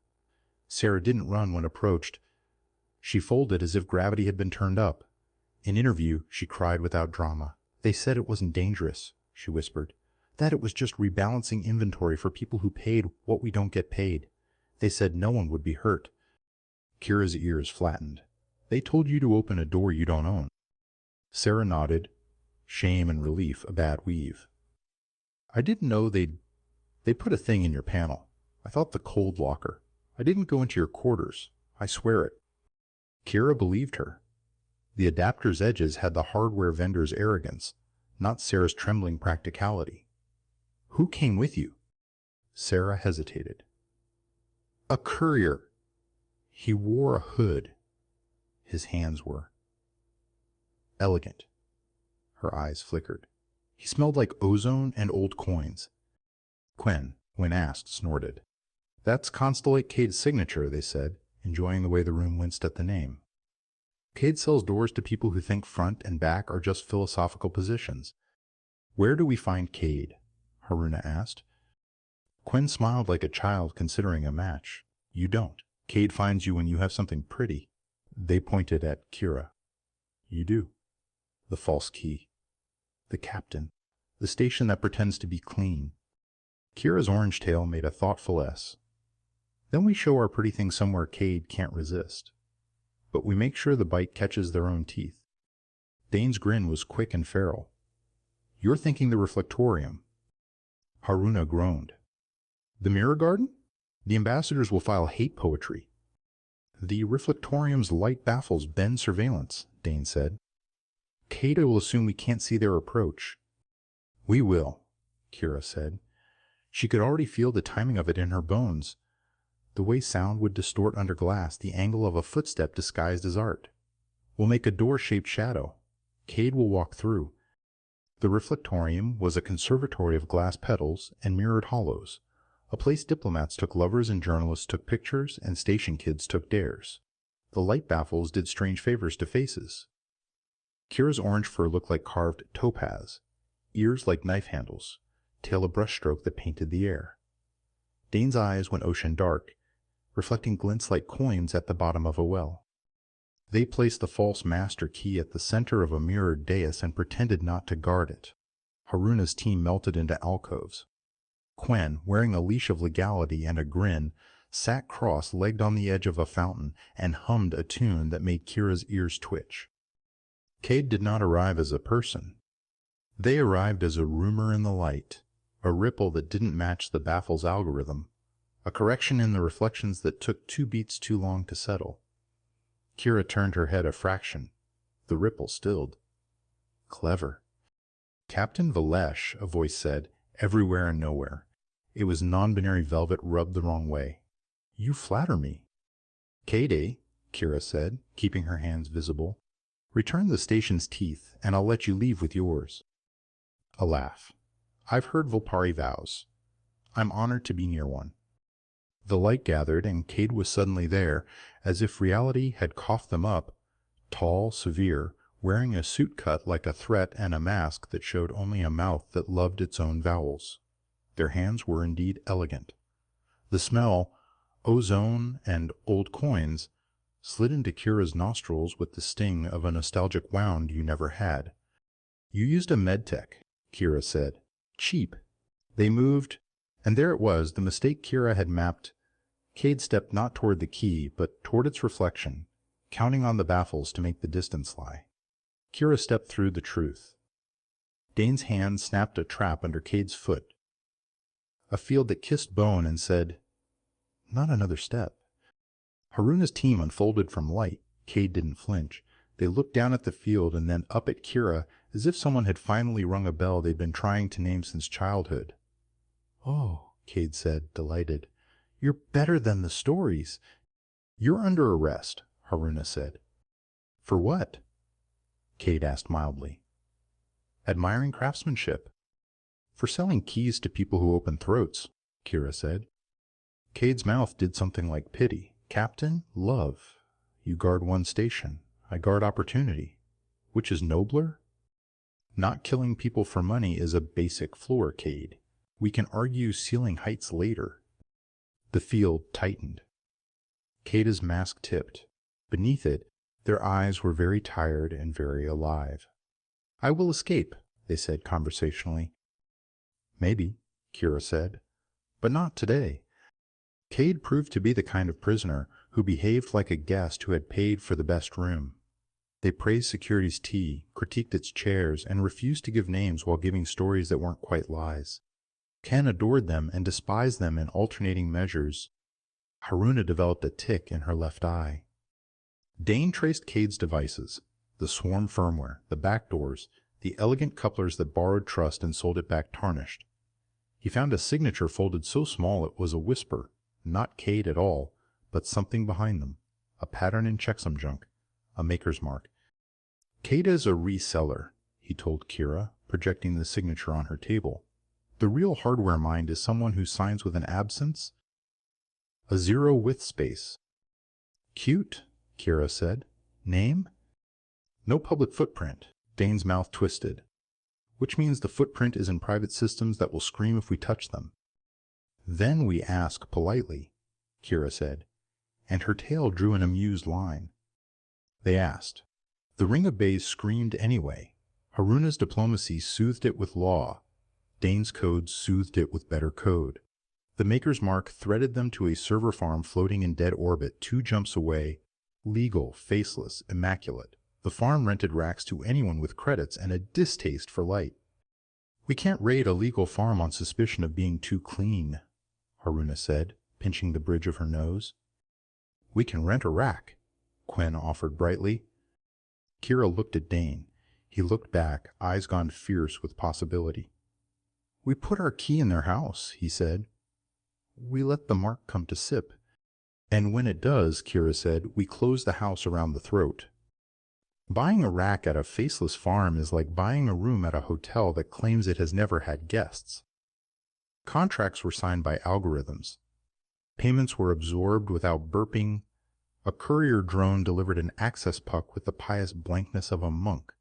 Sarah didn't run when approached. She folded as if gravity had been turned up. In interview, she cried without drama. They said it wasn't dangerous, she whispered. That it was just rebalancing inventory for people who paid what we don't get paid. They said no one would be hurt. Kira's ears flattened. They told you to open a door you don't own. Sarah nodded, shame and relief a bad weave. I didn't know they put a thing in your panel. I thought the cold locker. I didn't go into your quarters. I swear it. Kira believed her. The adapter's edges had the hardware vendor's arrogance, not Sarah's trembling practicality. Who came with you? Sarah hesitated. A courier. He wore a hood. His hands were elegant. Her eyes flickered. He smelled like ozone and old coins. Quen, when asked, snorted. That's Constellate Cade's signature, they said, enjoying the way the room winced at the name. Cade sells doors to people who think front and back are just philosophical positions. Where do we find Cade? Haruna asked. Quinn smiled like a child considering a match. You don't. Cade finds you when you have something pretty. They pointed at Kira. You do. The false key. The captain. The station that pretends to be clean. Kira's orange tail made a thoughtful S. Then we show our pretty thing somewhere Cade can't resist. But we make sure the bite catches their own teeth. Dane's grin was quick and feral. You're thinking the reflectorium. Haruna groaned. The mirror garden? The ambassadors will file hate poetry. The reflectorium's light baffles Ben's surveillance, Dane said. Cade will assume we can't see their approach. We will, Kira said. She could already feel the timing of it in her bones. The way sound would distort under glass the angle of a footstep disguised as art. We'll make a door-shaped shadow. Cade will walk through. The reflectorium was a conservatory of glass petals and mirrored hollows, a place diplomats took lovers and journalists took pictures and station kids took dares. The light baffles did strange favors to faces. Kira's orange fur looked like carved topaz, ears like knife handles, tail a brushstroke that painted the air. Dane's eyes went ocean dark, reflecting glints like coins at the bottom of a well. They placed the false master key at the center of a mirrored dais and pretended not to guard it. Haruna's team melted into alcoves. Quen, wearing a leash of legality and a grin, sat cross-legged on the edge of a fountain and hummed a tune that made Kira's ears twitch. Cade did not arrive as a person. They arrived as a rumor in the light, a ripple that didn't match the baffle's algorithm, a correction in the reflections that took 2 beats too long to settle. Kira turned her head a fraction. The ripple stilled. Clever. Captain Valesh, a voice said, everywhere and nowhere. It was non-binary velvet rubbed the wrong way. You flatter me. Cade, Kira said, keeping her hands visible. Return the station's teeth, and I'll let you leave with yours. A laugh. I've heard Vulpari vows. I'm honored to be near one. The light gathered, and Cade was suddenly there, as if reality had coughed them up, tall, severe, wearing a suit cut like a threat and a mask that showed only a mouth that loved its own vowels. Their hands were indeed elegant. The smell, ozone and old coins, slid into Kira's nostrils with the sting of a nostalgic wound you never had. You used a medtech, Kira said. Cheap. They moved, and there it was, the mistake Kira had mapped. Cade stepped not toward the key, but toward its reflection, counting on the baffles to make the distance lie. Kira stepped through the truth. Dane's hand snapped a trap under Cade's foot, a field that kissed bone and said, not another step. Haruna's team unfolded from light. Cade didn't flinch. They looked down at the field and then up at Kira as if someone had finally rung a bell they'd been trying to name since childhood. Oh, Cade said, delighted. You're better than the stories. You're under arrest, Haruna said. For what? Cade asked mildly. Admiring craftsmanship. For selling keys to people who open throats, Kira said. Cade's mouth did something like pity. Captain, love. You guard one station. I guard opportunity. Which is nobler? Not killing people for money is a basic floor, Cade. We can argue ceiling heights later. The field tightened. Cade's mask tipped. Beneath it, their eyes were very tired and very alive. I will escape, they said conversationally. Maybe, Kira said, but not today. Cade proved to be the kind of prisoner who behaved like a guest who had paid for the best room. They praised security's tea, critiqued its chairs, and refused to give names while giving stories that weren't quite lies. Ken adored them and despised them in alternating measures. Haruna developed a tic in her left eye. Dane traced Cade's devices, the swarm firmware, the backdoors, the elegant couplers that borrowed trust and sold it back tarnished. He found a signature folded so small it was a whisper, not Cade at all, but something behind them, a pattern in checksum junk, a maker's mark. Cade is a reseller, he told Kira, projecting the signature on her table. The real hardware mind is someone who signs with an absence, a zero with space. Cute, Kira said. Name? No public footprint. Dane's mouth twisted. which means the footprint is in private systems that will scream if we touch them. Then we ask politely, Kira said, and her tail drew an amused line. They asked. The ring of bays screamed anyway. Haruna's diplomacy soothed it with law. Dane's code soothed it with better code. The Maker's Mark threaded them to a server farm floating in dead orbit 2 jumps away, legal, faceless, immaculate. The farm rented racks to anyone with credits and a distaste for light. We can't raid a legal farm on suspicion of being too clean, Haruna said, pinching the bridge of her nose. We can rent a rack, Quen offered brightly. Kira looked at Dane. He looked back, eyes gone fierce with possibility. We put our key in their house, he said. We let the mark come to sip. And when it does, Kira said, we close the house around the throat. Buying a rack at a faceless farm is like buying a room at a hotel that claims it has never had guests. Contracts were signed by algorithms. Payments were absorbed without burping. A courier drone delivered an access puck with the pious blankness of a monk.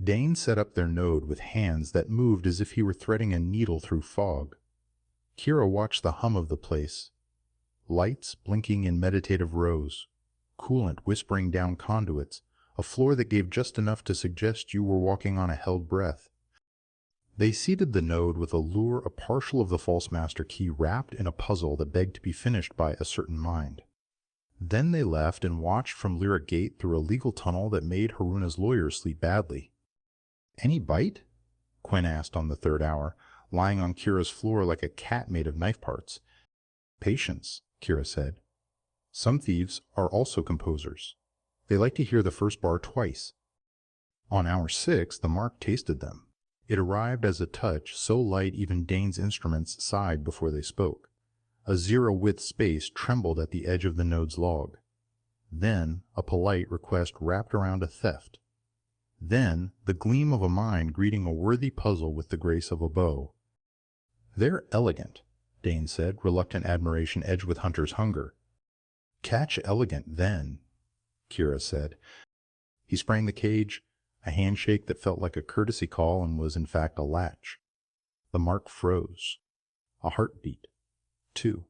Dane set up their node with hands that moved as if he were threading a needle through fog. Kira watched the hum of the place. Lights blinking in meditative rows, coolant whispering down conduits, a floor that gave just enough to suggest you were walking on a held breath. They seeded the node with a lure, a partial of the false master key wrapped in a puzzle that begged to be finished by a certain mind. Then they left and watched from Lyric Gate through a legal tunnel that made Haruna's lawyers sleep badly. Any bite? Quen asked on the 3rd hour, lying on Kira's floor like a cat made of knife parts. Patience, Kira said. Some thieves are also composers. They like to hear the first bar twice. On hour 6, the mark tasted them. It arrived as a touch so light even Dane's instruments sighed before they spoke. A zero-width space trembled at the edge of the node's log. Then a polite request wrapped around a theft. Then the gleam of a mind greeting a worthy puzzle with the grace of a bow. They're elegant, Dane said, reluctant admiration edged with hunter's hunger. Catch elegant, then, Kira said. He sprang the cage, a handshake that felt like a courtesy call and was in fact a latch. The mark froze. A heartbeat. 2.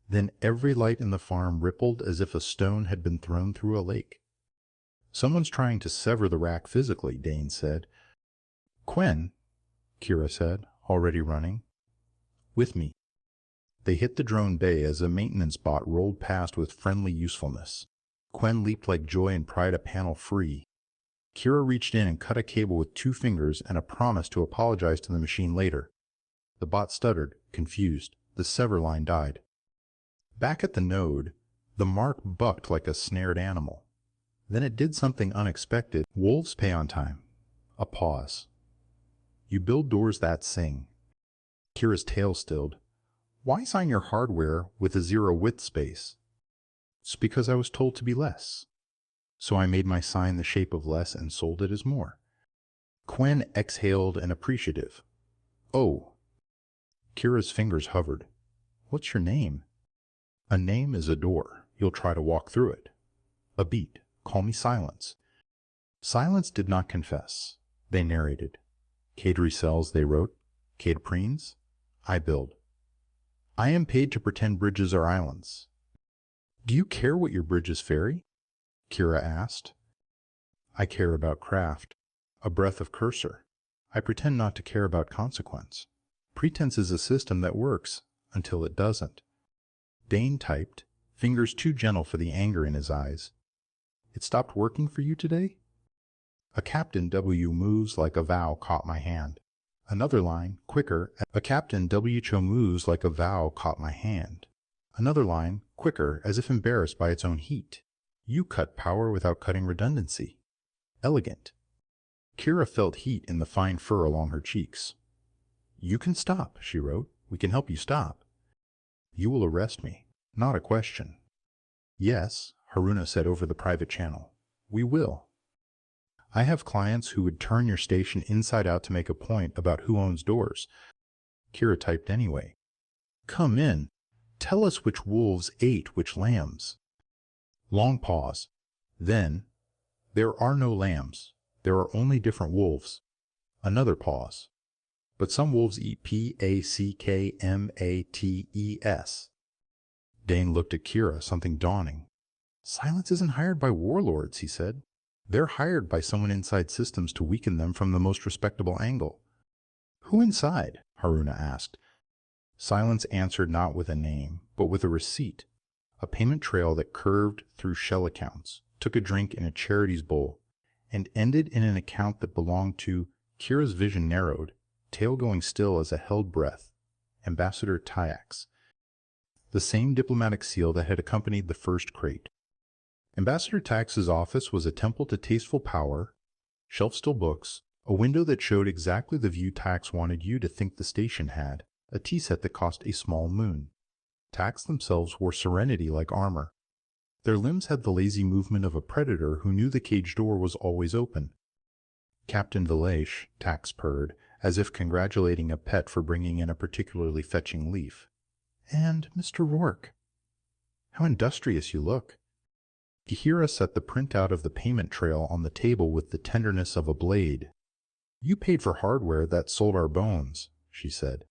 Then every light in the farm rippled as if a stone had been thrown through a lake. Someone's trying to sever the rack physically, Dane said. Quen, Kira said, already running. With me. They hit the drone bay as a maintenance bot rolled past with friendly usefulness. Quen leaped like joy and pried a panel free. Kira reached in and cut a cable with 2 fingers and a promise to apologize to the machine later. The bot stuttered, confused. The sever line died. Back at the node, the mark bucked like a snared animal. Then it did something unexpected. Wolves pay on time. A pause. You build doors that sing. Kira's tail stilled. Why sign your hardware with a zero-width space? It's because I was told to be less. So I made my sign the shape of less and sold it as more. Quen exhaled an appreciative. Oh. Kira's fingers hovered. What's your name? A name is a door. You'll try to walk through it. A beat. Call me Silence. Silence did not confess. They narrated. Cadery cells, they wrote. Cadeprines? I build. I am paid to pretend bridges are islands. Do you care what your bridges ferry? Kira asked. I care about craft. A breath of cursor. I pretend not to care about consequence. Pretense is a system that works until it doesn't. Dane typed, fingers too gentle for the anger in his eyes. It stopped working for you today? A Captain W moves like a vow caught my hand. Another line, quicker, a Captain W cho moves like a vow caught my hand. Another line, quicker, as if embarrassed by its own heat. You cut power without cutting redundancy. Elegant. Kira felt heat in the fine fur along her cheeks. You can stop, she wrote. We can help you stop. You will arrest me. Not a question. Yes, Haruna said over the private channel. We will. I have clients who would turn your station inside out to make a point about who owns doors. Kira typed anyway. Come in. Tell us which wolves ate which lambs. Long pause. Then, there are no lambs. There are only different wolves. Another pause. But some wolves eat Packmates. Dane looked at Kira, something dawning. Silence isn't hired by warlords, he said. They're hired by someone inside systems to weaken them from the most respectable angle. Who inside? Haruna asked. Silence answered not with a name, but with a receipt, a payment trail that curved through shell accounts, took a drink in a charities bowl, and ended in an account that belonged to, Kira's vision narrowed, tail going still as a held breath, Ambassador Tyax, the same diplomatic seal that had accompanied the first crate. Ambassador Tyax's office was a temple to tasteful power, shelf-still books, a window that showed exactly the view Tyax wanted you to think the station had, a tea set that cost a small moon. Tyax themselves wore serenity like armor. Their limbs had the lazy movement of a predator who knew the cage door was always open. Captain Vilash, Tyax purred, as if congratulating a pet for bringing in a particularly fetching leaf. And Mr. Rourke. How industrious you look. Kihira set the printout of the payment trail on the table with the tenderness of a blade. You paid for hardware that sold our bones, she said.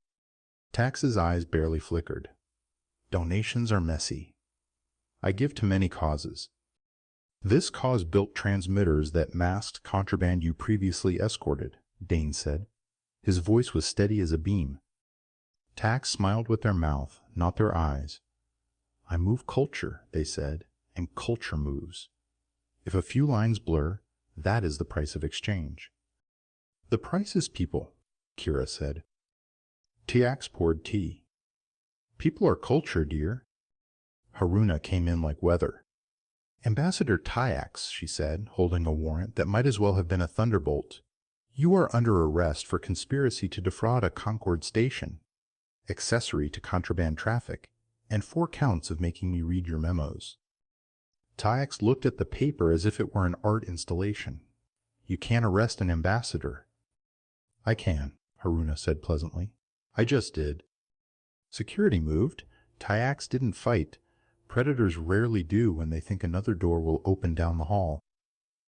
Tyax's eyes barely flickered. Donations are messy. I give to many causes. This cause built transmitters that masked contraband you previously escorted, Dane said. His voice was steady as a beam. Tyax smiled with their mouth, not their eyes. I move culture, they said, and culture moves. If a few lines blur, that is the price of exchange. The price is people, Kira said. Tyax poured tea. People are culture, dear. Haruna came in like weather. Ambassador Tyax, she said, holding a warrant that might as well have been a thunderbolt. You are under arrest for conspiracy to defraud a Concord station, accessory to contraband traffic, and 4 counts of making me read your memos. Tyax looked at the paper as if it were an art installation. You can't arrest an ambassador. I can, Haruna said pleasantly. I just did. Security moved. Tyax didn't fight. Predators rarely do when they think another door will open down the hall.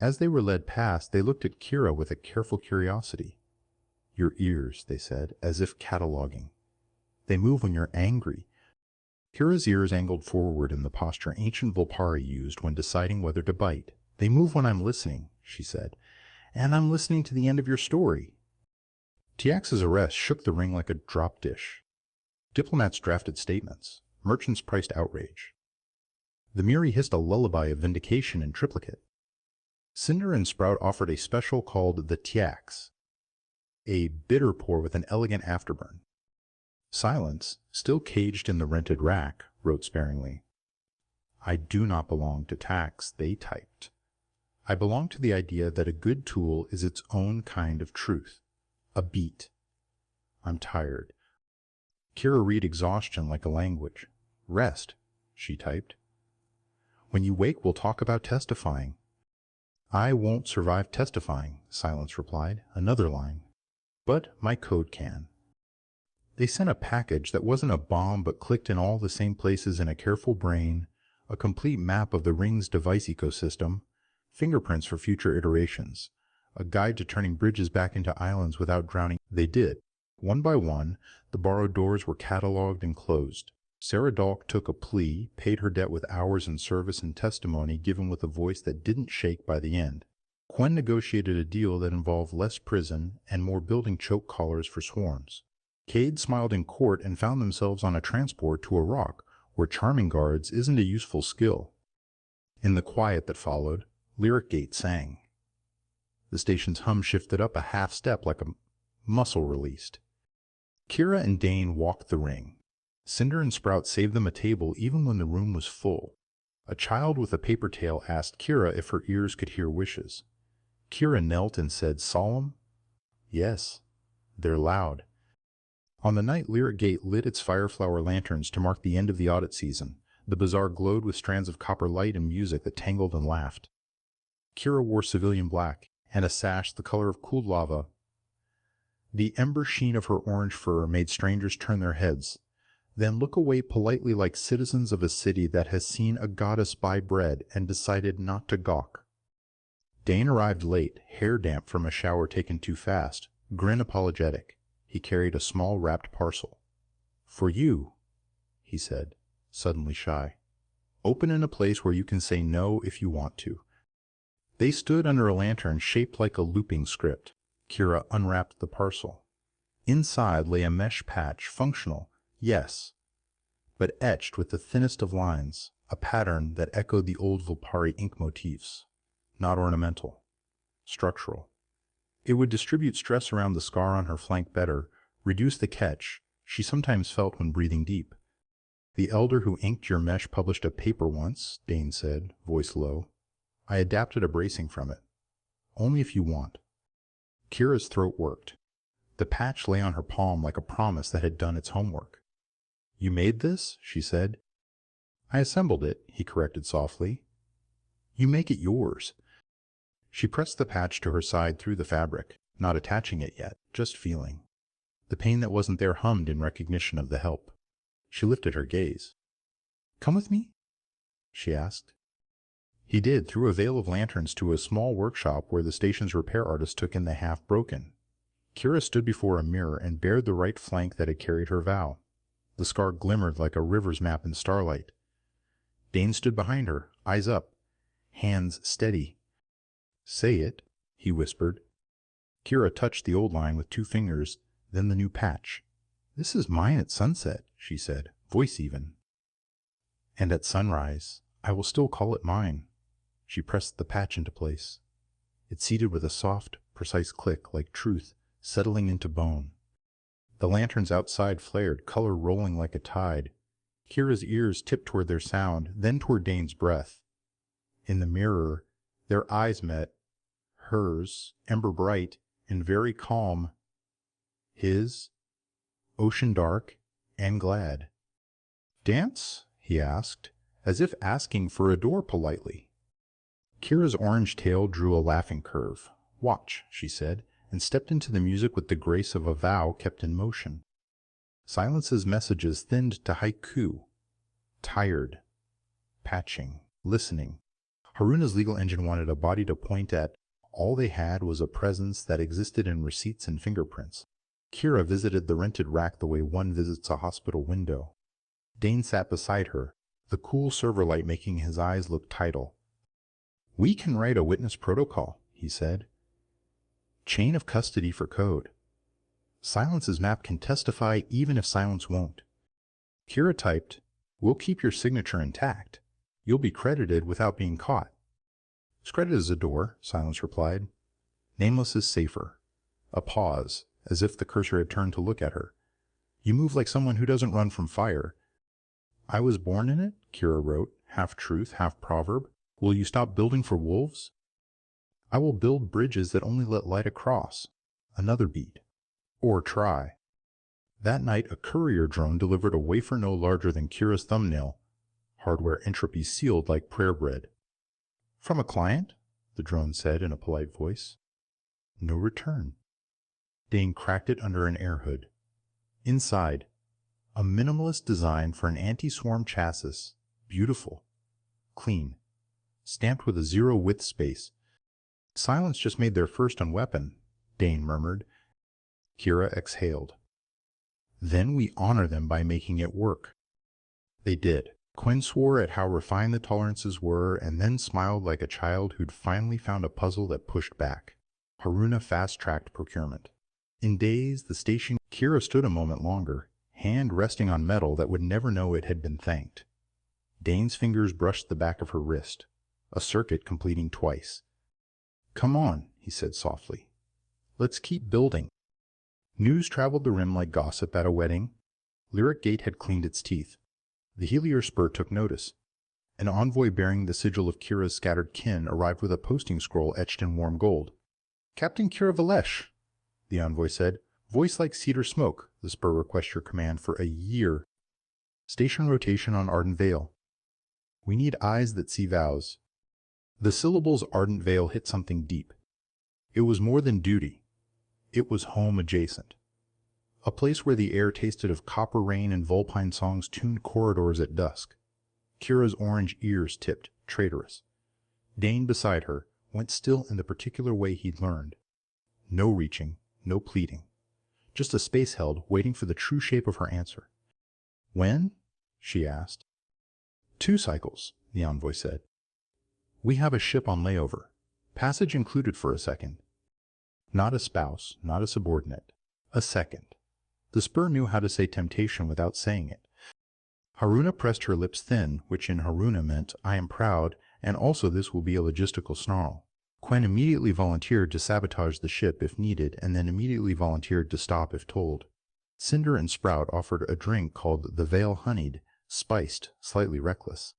As they were led past, they looked at Kira with a careful curiosity. Your ears, they said, as if cataloging. They move when you're angry. Kira's ears angled forward in the posture ancient Vulpari used when deciding whether to bite. They move when I'm listening, she said, and I'm listening to the end of your story. Tyax's arrest shook the ring like a drop dish. Diplomats drafted statements. Merchants priced outrage. The Muri hissed a lullaby of vindication in triplicate. Cinder and Sprout offered a special called the Tyax, a bitter pour with an elegant afterburn. Silence, still caged in the rented rack, wrote sparingly. I do not belong to Tyax, they typed. I belong to the idea that a good tool is its own kind of truth. A beat. I'm tired. Kira read exhaustion like a language. Rest, she typed. When you wake, we'll talk about testifying. I won't survive testifying, Silence replied, another line. But my code can. They sent a package that wasn't a bomb but clicked in all the same places in a careful brain, a complete map of the ring's device ecosystem, fingerprints for future iterations, a guide to turning bridges back into islands without drowning. They did. One by one, the borrowed doors were cataloged and closed. Sarah Dalk took a plea, paid her debt with hours in service and testimony given with a voice that didn't shake by the end. Quen negotiated a deal that involved less prison and more building choke collars for swarms. Cade smiled in court and found themselves on a transport to a rock where charming guards isn't a useful skill. In the quiet that followed, Lyric Gate sang. The station's hum shifted up a half step like a muscle released. Kira and Dane walked the ring. Cinder and Sprout saved them a table even when the room was full. A child with a paper tail asked Kira if her ears could hear wishes. Kira knelt and said, solemn, yes, they're loud. On the night Lyric Gate lit its fireflower lanterns to mark the end of the audit season, the bazaar glowed with strands of copper light and music that tangled and laughed. Kira wore civilian black and a sash the color of cooled lava. The ember sheen of her orange fur made strangers turn their heads, then look away politely like citizens of a city that has seen a goddess buy bread and decided not to gawk. Dane arrived late, hair damp from a shower taken too fast, Grin apologetic, he carried a small wrapped parcel. For you, he said, suddenly shy. Open in a place where you can say no if you want to. They stood under a lantern shaped like a looping script. Kira unwrapped the parcel. Inside lay a mesh patch, functional, yes, but etched with the thinnest of lines, a pattern that echoed the old Vulpari ink motifs. Not ornamental. Structural. It would distribute stress around the scar on her flank better, reduce the catch she sometimes felt when breathing deep. The elder who inked your mesh published a paper once, Dane said, voice low. I adapted a bracing from it. Only if you want. Kira's throat worked. The patch lay on her palm like a promise that had done its homework. You made this? She said. I assembled it, he corrected softly. You make it yours. She pressed the patch to her side through the fabric, not attaching it yet, just feeling. The pain that wasn't there hummed in recognition of the help. She lifted her gaze. Come with me? She asked. He did, through a veil of lanterns to a small workshop where the station's repair artist took in the half-broken. Kira stood before a mirror and bared the right flank that had carried her vow. The scar glimmered like a river's map in starlight. Dane stood behind her, eyes up, hands steady. Say it, he whispered. Kira touched the old line with 2 fingers, then the new patch. This is mine at sunset, she said, voice even. And at sunrise, I will still call it mine. She pressed the patch into place. It seated with a soft, precise click like truth settling into bone. The lanterns outside flared, color rolling like a tide. Kira's ears tipped toward their sound, then toward Dane's breath. In the mirror, their eyes met, hers, ember bright and very calm. His, ocean dark and glad. Dance? He asked, as if asking for a door politely. Kira's orange tail drew a laughing curve. Watch, she said, and stepped into the music with the grace of a vow kept in motion. Silence's messages thinned to haiku. Tired. Patching. Listening. Haruna's legal engine wanted a body to point at. All they had was a presence that existed in receipts and fingerprints. Kira visited the rented rack the way one visits a hospital window. Dane sat beside her, the cool server light making his eyes look tidal. We can write a witness protocol, he said. Chain of custody for code. Silence's map can testify even if Silence won't. Kira typed, we'll keep your signature intact. You'll be credited without being caught. Scredited as a door, Silence replied. Nameless is safer. A pause, as if the cursor had turned to look at her. You move like someone who doesn't run from fire. I was born in it, Kira wrote, half truth, half proverb. Will you stop building for wolves? I will build bridges that only let light across. Another beat. Or try. That night a courier drone delivered a wafer no larger than Kira's thumbnail. Hardware entropy sealed like prayer bread. From a client? The drone said in a polite voice. No return. Dane cracked it under an air hood. Inside, a minimalist design for an anti-swarm chassis. Beautiful. Clean. Stamped with a 0 width space. Silence just made their first on weapon, Dane murmured. Kira exhaled. Then we honor them by making it work. They did. Quinn swore at how refined the tolerances were and then smiled like a child who'd finally found a puzzle that pushed back. Haruna fast-tracked procurement. In days, the station. Kira stood a moment longer, hand resting on metal that would never know it had been thanked. Dane's fingers brushed the back of her wrist, a circuit completing twice. Come on, he said softly. Let's keep building. News traveled the rim like gossip at a wedding. Lyric Gate had cleaned its teeth. The Heliosper took notice. An envoy bearing the sigil of Kira's scattered kin arrived with a posting scroll etched in warm gold. Captain Kira Valesh, the envoy said. Voice like cedar smoke, the spur requests your command for a year. Station rotation on Ardent Vale. We need eyes that see vows. The syllables Ardent Vale hit something deep. It was more than duty. It was home adjacent. A place where the air tasted of copper rain and Vulpine songs tuned corridors at dusk. Kira's orange ears tipped, traitorous. Dane beside her went still in the particular way he'd learned. No reaching, no pleading. Just a space held, waiting for the true shape of her answer. When? She asked. 2 cycles, the envoy said. We have a ship on layover. Passage included for a second. Not a spouse, not a subordinate. A second. The spur knew how to say temptation without saying it. Haruna pressed her lips thin, which in Haruna meant, I am proud, and also this will be a logistical snarl. Quen immediately volunteered to sabotage the ship if needed, and then immediately volunteered to stop if told. Cinder and Sprout offered a drink called the Veil Honeyed, spiced, slightly reckless.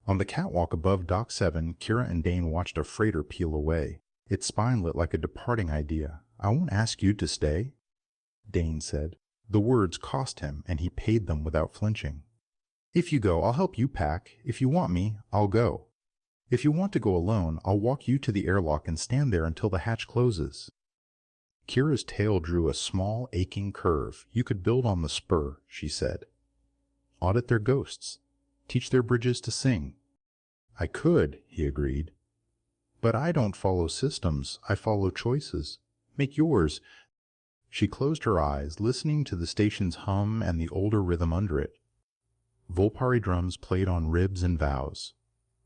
On the catwalk above Dock 7, Kira and Dane watched a freighter peel away. Its spine lit like a departing idea. I won't ask you to stay, Dane said. The words cost him, and he paid them without flinching. If you go, I'll help you pack. If you want me, I'll go. If you want to go alone, I'll walk you to the airlock and stand there until the hatch closes. Kira's tail drew a small, aching curve. You could build on the spur, she said. Audit their ghosts. Teach their bridges to sing. I could, he agreed. But I don't follow systems. I follow choices. Make yours. She closed her eyes, listening to the station's hum and the older rhythm under it. Vulpine drums played on ribs and vows.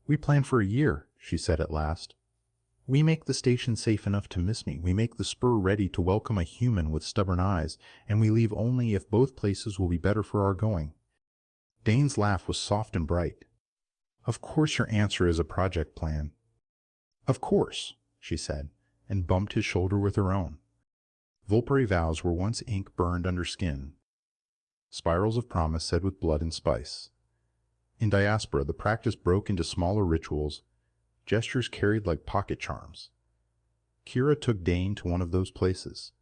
We plan for a year, she said at last. We make the station safe enough to miss me. We make the spur ready to welcome a human with stubborn eyes, and we leave only if both places will be better for our going. Dane's laugh was soft and bright. Of course your answer is a project plan. Of course, she said, and bumped his shoulder with her own. Vulpine vows were once ink burned under skin. Spirals of promise said with blood and spice. In diaspora, the practice broke into smaller rituals, gestures carried like pocket charms. Kira took Dane to one of those places,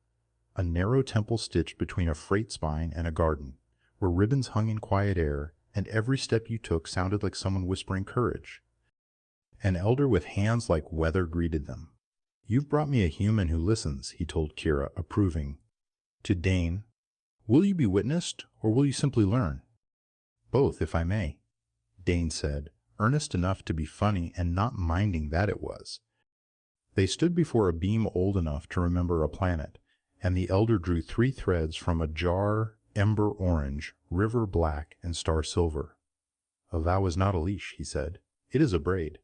a narrow temple stitched between a freight spine and a garden, where ribbons hung in quiet air, and every step you took sounded like someone whispering courage. An elder with hands like weather greeted them. You've brought me a human who listens, he told Kira, approving. To Dane, will you be witnessed, or will you simply learn? Both, if I may, Dane said, earnest enough to be funny and not minding that it was. They stood before a beam old enough to remember a planet, and the elder drew 3 threads from a jar, ember orange, river black, and star silver. A vow is not a leash, he said. It is a braid.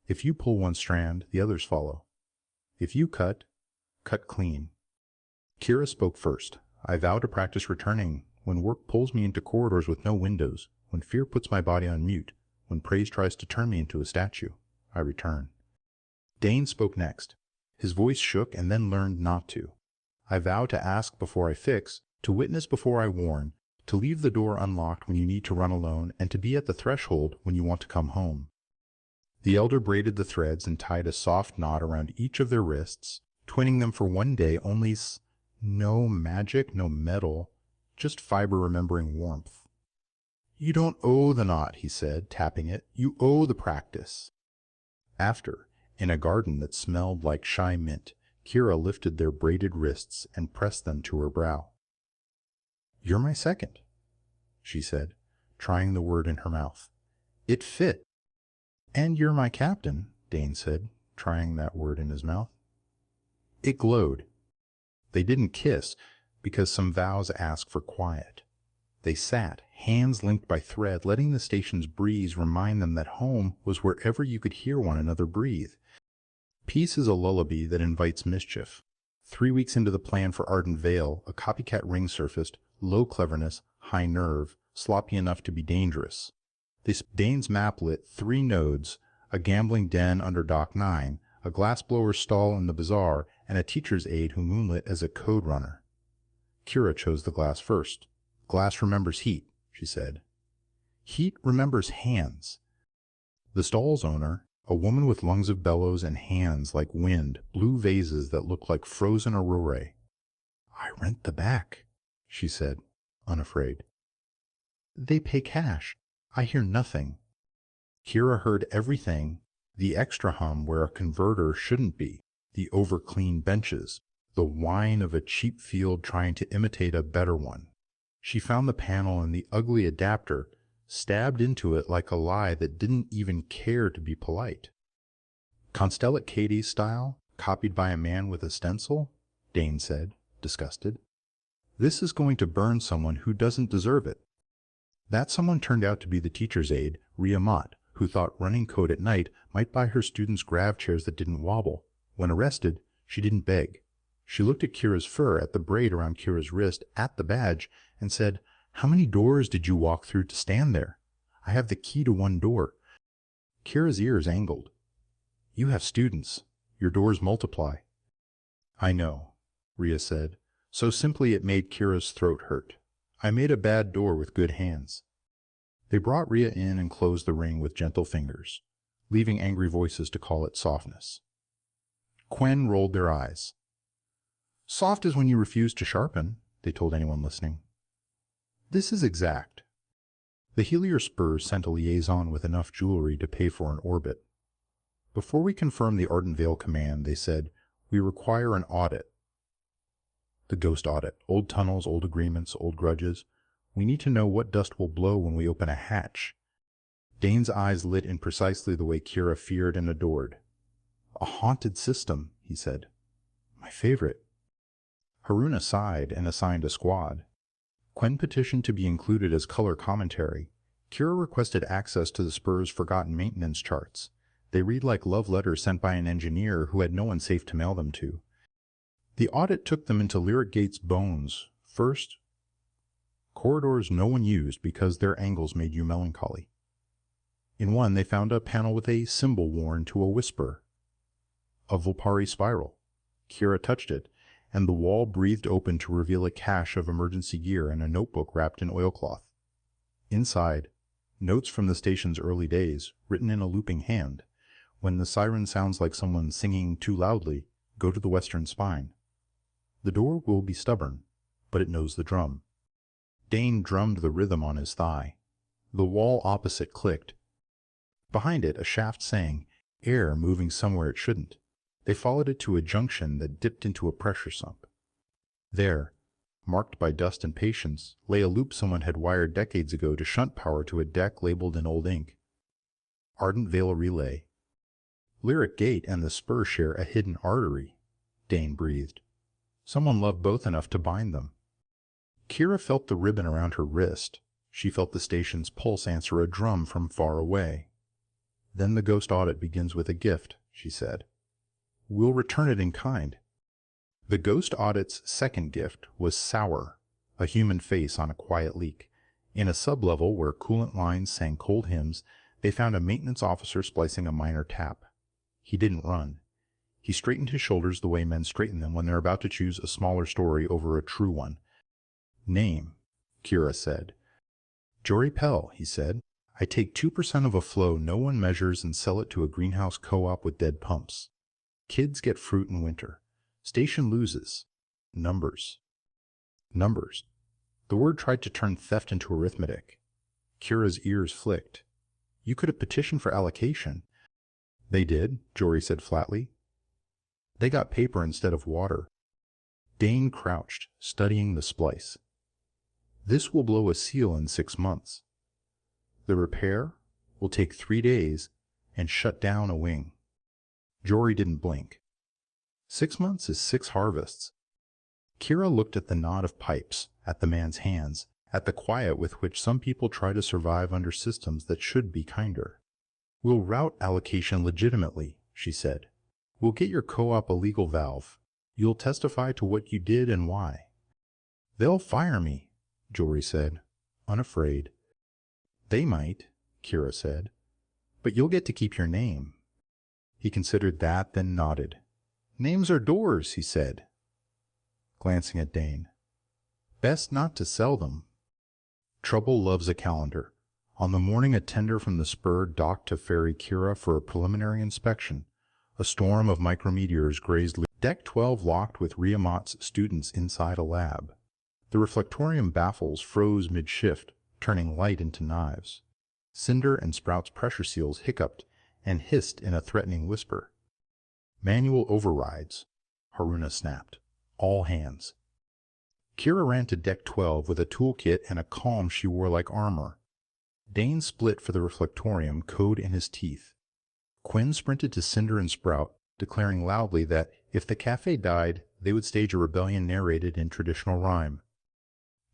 If you pull one strand, the others follow. If you cut, cut clean. Kira spoke first. I vow to practice returning when work pulls me into corridors with no windows, when fear puts my body on mute, when praise tries to turn me into a statue. I return. Dane spoke next. His voice shook and then learned not to. I vow to ask before I fix, to witness before I warn, to leave the door unlocked when you need to run alone, and to be at the threshold when you want to come home. The elder braided the threads and tied a soft knot around each of their wrists, twinning them for one day only. No magic, no metal, just fiber remembering warmth. You don't owe the knot, he said, tapping it. You owe the practice. After, in a garden that smelled like shy mint, Kira lifted their braided wrists and pressed them to her brow. You're my second, she said, trying the word in her mouth. It fit. And you're my captain, Dane said, trying that word in his mouth. It glowed. They didn't kiss, because some vows ask for quiet. They sat, hands linked by thread, letting the station's breeze remind them that home was wherever you could hear one another breathe. Peace is a lullaby that invites mischief. 3 weeks into the plan for Arden Vale, a copycat ring surfaced, low cleverness, high nerve, sloppy enough to be dangerous. Dane's map lit 3 nodes, a gambling den under Dock 9, a glassblower stall in the bazaar, and a teacher's aide who moonlit as a code runner. Kira chose the glass first. Glass remembers heat, she said. Heat remembers hands. The stall's owner, a woman with lungs of bellows and hands like wind, blew vases that looked like frozen aurorae. I rent the back, she said, unafraid. They pay cash. I hear nothing. Kira heard everything, the extra hum where a converter shouldn't be, the over-clean benches, the whine of a cheap field trying to imitate a better one. She found the panel in the ugly adapter, stabbed into it like a lie that didn't even care to be polite. Constellate Katie's style, copied by a man with a stencil? Dane said, disgusted. This is going to burn someone who doesn't deserve it. That someone turned out to be the teacher's aide, Ria Mott, who thought running code at night might buy her students grav chairs that didn't wobble. When arrested, she didn't beg. She looked at Kira's fur, at the braid around Kira's wrist, at the badge, and said, "How many doors did you walk through to stand there? I have the key to one door." Kira's ears angled. "You have students. Your doors multiply." "I know," Ria said, so simply it made Kira's throat hurt. "I made a bad door with good hands." They brought Ria in and closed the ring with gentle fingers, leaving angry voices to call it softness. Quen rolled their eyes. "Soft is when you refuse to sharpen," they told anyone listening. "This is exact." The Helier Spurs sent a liaison with enough jewelry to pay for an orbit. "Before we confirm the Ardent Veil command," they said, "we require an audit." The ghost audit. Old tunnels, old agreements, old grudges. We need to know what dust will blow when we open a hatch. Dane's eyes lit in precisely the way Kira feared and adored. "A haunted system," he said. "My favorite." Haruna sighed and assigned a squad. Quen petitioned to be included as color commentary. Kira requested access to the Spurs' forgotten maintenance charts. They read like love letters sent by an engineer who had no one safe to mail them to. The audit took them into Lyric Gate's bones. First, corridors no one used because their angles made you melancholy. In one, they found a panel with a symbol worn to a whisper. A Vulpine spiral. Kira touched it, and the wall breathed open to reveal a cache of emergency gear and a notebook wrapped in oilcloth. Inside, notes from the station's early days, written in a looping hand. When the siren sounds like someone singing too loudly, go to the western spine. The door will be stubborn, but it knows the drum. Dane drummed the rhythm on his thigh. The wall opposite clicked. Behind it, a shaft sang, air moving somewhere it shouldn't. They followed it to a junction that dipped into a pressure sump. There, marked by dust and patience, lay a loop someone had wired decades ago to shunt power to a deck labeled in old ink. Ardent Veil Relay. Lyric Gate and the Spur share a hidden artery, Dane breathed. Someone loved both enough to bind them. Kira felt the ribbon around her wrist. She felt the station's pulse answer a drum from far away. "Then the ghost audit begins with a gift," she said. "We'll return it in kind." The ghost audit's second gift was sour, a human face on a quiet leak. In a sublevel where coolant lines sang cold hymns, they found a maintenance officer splicing a minor tap. He didn't run. He straightened his shoulders the way men straighten them when they're about to choose a smaller story over a true one. "Name," Kira said. "Jory Pell," he said. "I take 2% of a flow no one measures and sell it to a greenhouse co-op with dead pumps. Kids get fruit in winter. Station loses. Numbers." Numbers. The word tried to turn theft into arithmetic. Kira's ears flicked. "You could have petitioned for allocation." "They did," Jory said flatly. "They got paper instead of water." Dane crouched, studying the splice. "This will blow a seal in 6 months. The repair will take 3 days and shut down a wing." Jory didn't blink. 6 months is 6 harvests. Kira looked at the knot of pipes, at the man's hands, at the quiet with which some people try to survive under systems that should be kinder. "We'll route allocation legitimately," she said. "We'll get your co-op a legal valve. You'll testify to what you did and why." "They'll fire me," Jory said, unafraid. "They might," Kira said, "but you'll get to keep your name." He considered that, then nodded. "Names are doors," he said, glancing at Dane. "Best not to sell them." Trouble loves a calendar. On the morning a tender from the Spur docked to ferry Kira for a preliminary inspection, a storm of micrometeors grazed Deck 12 locked with Ria Mott's students inside a lab. The reflectorium baffles froze mid-shift, turning light into knives. Cinder and Sprout's pressure seals hiccuped and hissed in a threatening whisper. "Manual overrides," Haruna snapped. "All hands." Kira ran to Deck 12 with a toolkit and a calm she wore like armor. Dane split for the reflectorium, code in his teeth. Quen sprinted to Cinder and Sprout, declaring loudly that if the cafe died, they would stage a rebellion narrated in traditional rhyme.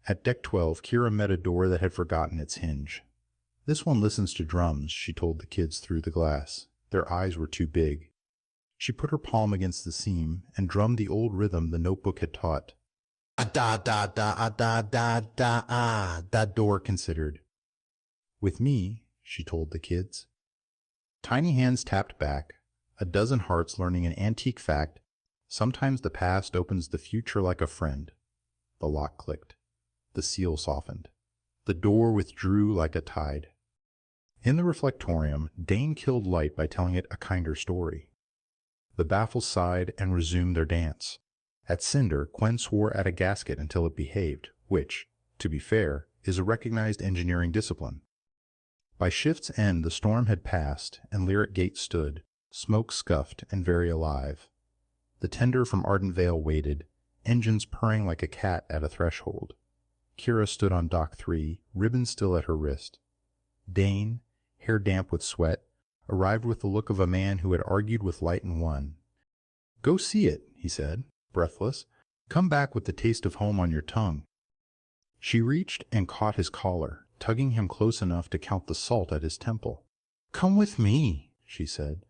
At Deck 12, Kira met a door that had forgotten its hinge. "This one listens to drums," she told the kids through the glass. Their eyes were too big. She put her palm against the seam and drummed the old rhythm the notebook had taught. "Ah-da-da-da-ah-da-da-da-ah," that door considered. "With me," she told the kids. Tiny hands tapped back, a dozen hearts learning an antique fact: sometimes the past opens the future like a friend. The lock clicked. The seal softened. The door withdrew like a tide. In the reflectorium, Dane killed light by telling it a kinder story. The baffles sighed and resumed their dance. At Cinder, Quen swore at a gasket until it behaved, which, to be fair, is a recognized engineering discipline. By shift's end, the storm had passed, and Lyric Gate stood, smoke scuffed and very alive. The tender from Ardent Vale waited, engines purring like a cat at a threshold. Kira stood on Dock 3, ribbon still at her wrist. Dane, hair damp with sweat, arrived with the look of a man who had argued with light and won. "Go see it," he said, breathless. "Come back with the taste of home on your tongue." She reached and caught his collar, tugging him close enough to count the salt at his temple. "Come with me," she said.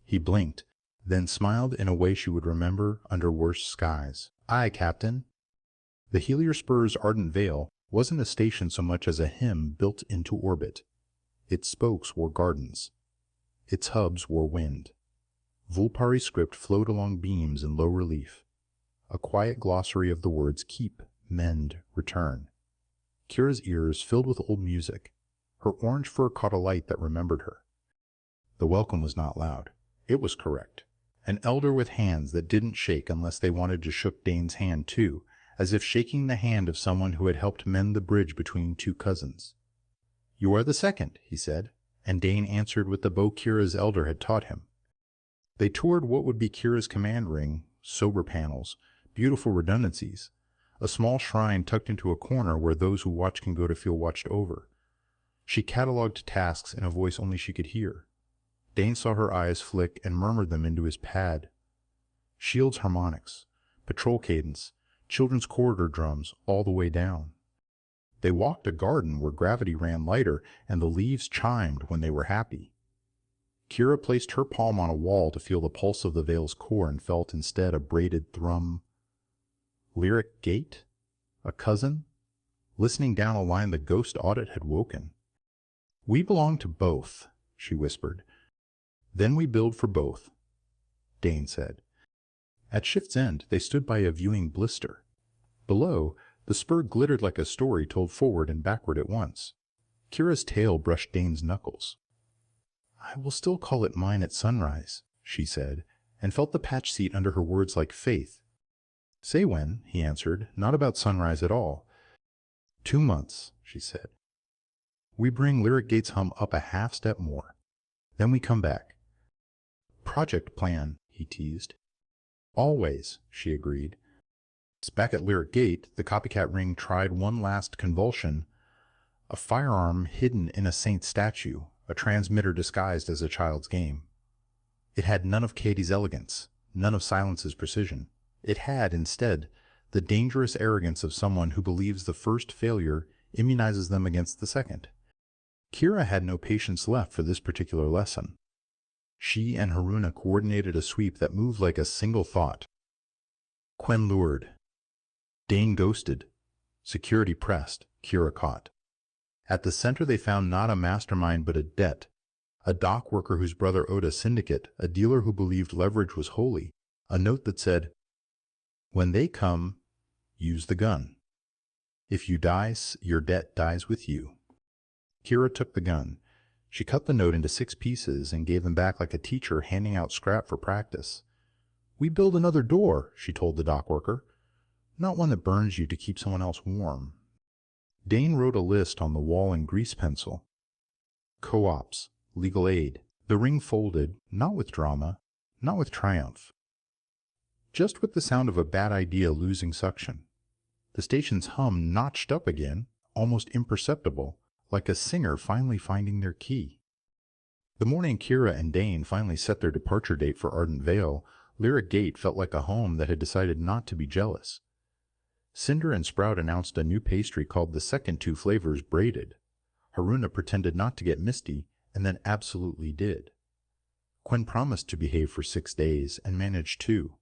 He blinked, then smiled in a way she would remember under worse skies. "Aye, Captain." The Heliospeur's Ardent Vale wasn't a station so much as a hymn built into orbit. Its spokes were gardens. Its hubs were wind. Vulpari script flowed along beams in low relief. A quiet glossary of the words keep, mend, return. Kira's ears filled with old music. Her orange fur caught a light that remembered her. The welcome was not loud. It was correct. An elder with hands that didn't shake unless they wanted to shook Dane's hand too, as if shaking the hand of someone who had helped mend the bridge between two cousins. "You are the second," he said, and Dane answered with the bow Kira's elder had taught him. They toured what would be Kira's command ring, sober panels, beautiful redundancies, a small shrine tucked into a corner where those who watch can go to feel watched over. She catalogued tasks in a voice only she could hear. Dane saw her eyes flick and murmured them into his pad. Shield's harmonics, patrol cadence, children's corridor drums, all the way down. They walked a garden where gravity ran lighter and the leaves chimed when they were happy. Kira placed her palm on a wall to feel the pulse of the Vale's core and felt instead a braided thrum. Lyric Gate? A cousin? Listening down a line the ghost Audit had woken. "We belong to both," she whispered. "Then we build for both," Dane said. At shift's end, they stood by a viewing blister. Below, the spur glittered like a story told forward and backward at once. Kira's tail brushed Dane's knuckles. "I will still call it mine at sunrise," she said, and felt the patch seat under her words like faith. "Say when," he answered, "not about sunrise at all." 2 months, she said. "We bring Lyric Gate's hum up a half step more. Then we come back." "Project plan," he teased. "Always," she agreed. Back at Lyric Gate, the copycat ring tried one last convulsion. A firearm hidden in a saint statue, a transmitter disguised as a child's game. It had none of Katie's elegance, none of Silence's precision. It had, instead, the dangerous arrogance of someone who believes the first failure immunizes them against the second. Kira had no patience left for this particular lesson. She and Haruna coordinated a sweep that moved like a single thought. Quen lured. Dane ghosted. Security pressed. Kira caught. At the center they found not a mastermind but a debt. A dock worker whose brother owed a syndicate, a dealer who believed leverage was holy, a note that said, "When they come, use the gun. If you die, your debt dies with you." Kira took the gun. She cut the note into 6 pieces and gave them back like a teacher handing out scrap for practice. "We build another door," she told the dock worker. "Not one that burns you to keep someone else warm." Dane wrote a list on the wall in grease pencil. Co-ops, legal aid. The ring folded, not with drama, not with triumph. Just with the sound of a bad idea losing suction. The station's hum notched up again, almost imperceptible, like a singer finally finding their key. The morning Kira and Dane finally set their departure date for Ardent Vale, Lyric Gate felt like a home that had decided not to be jealous. Cinder and Sprout announced a new pastry called the second two flavors braided. Haruna pretended not to get misty, and then absolutely did. Quen promised to behave for 6 days, and managed to.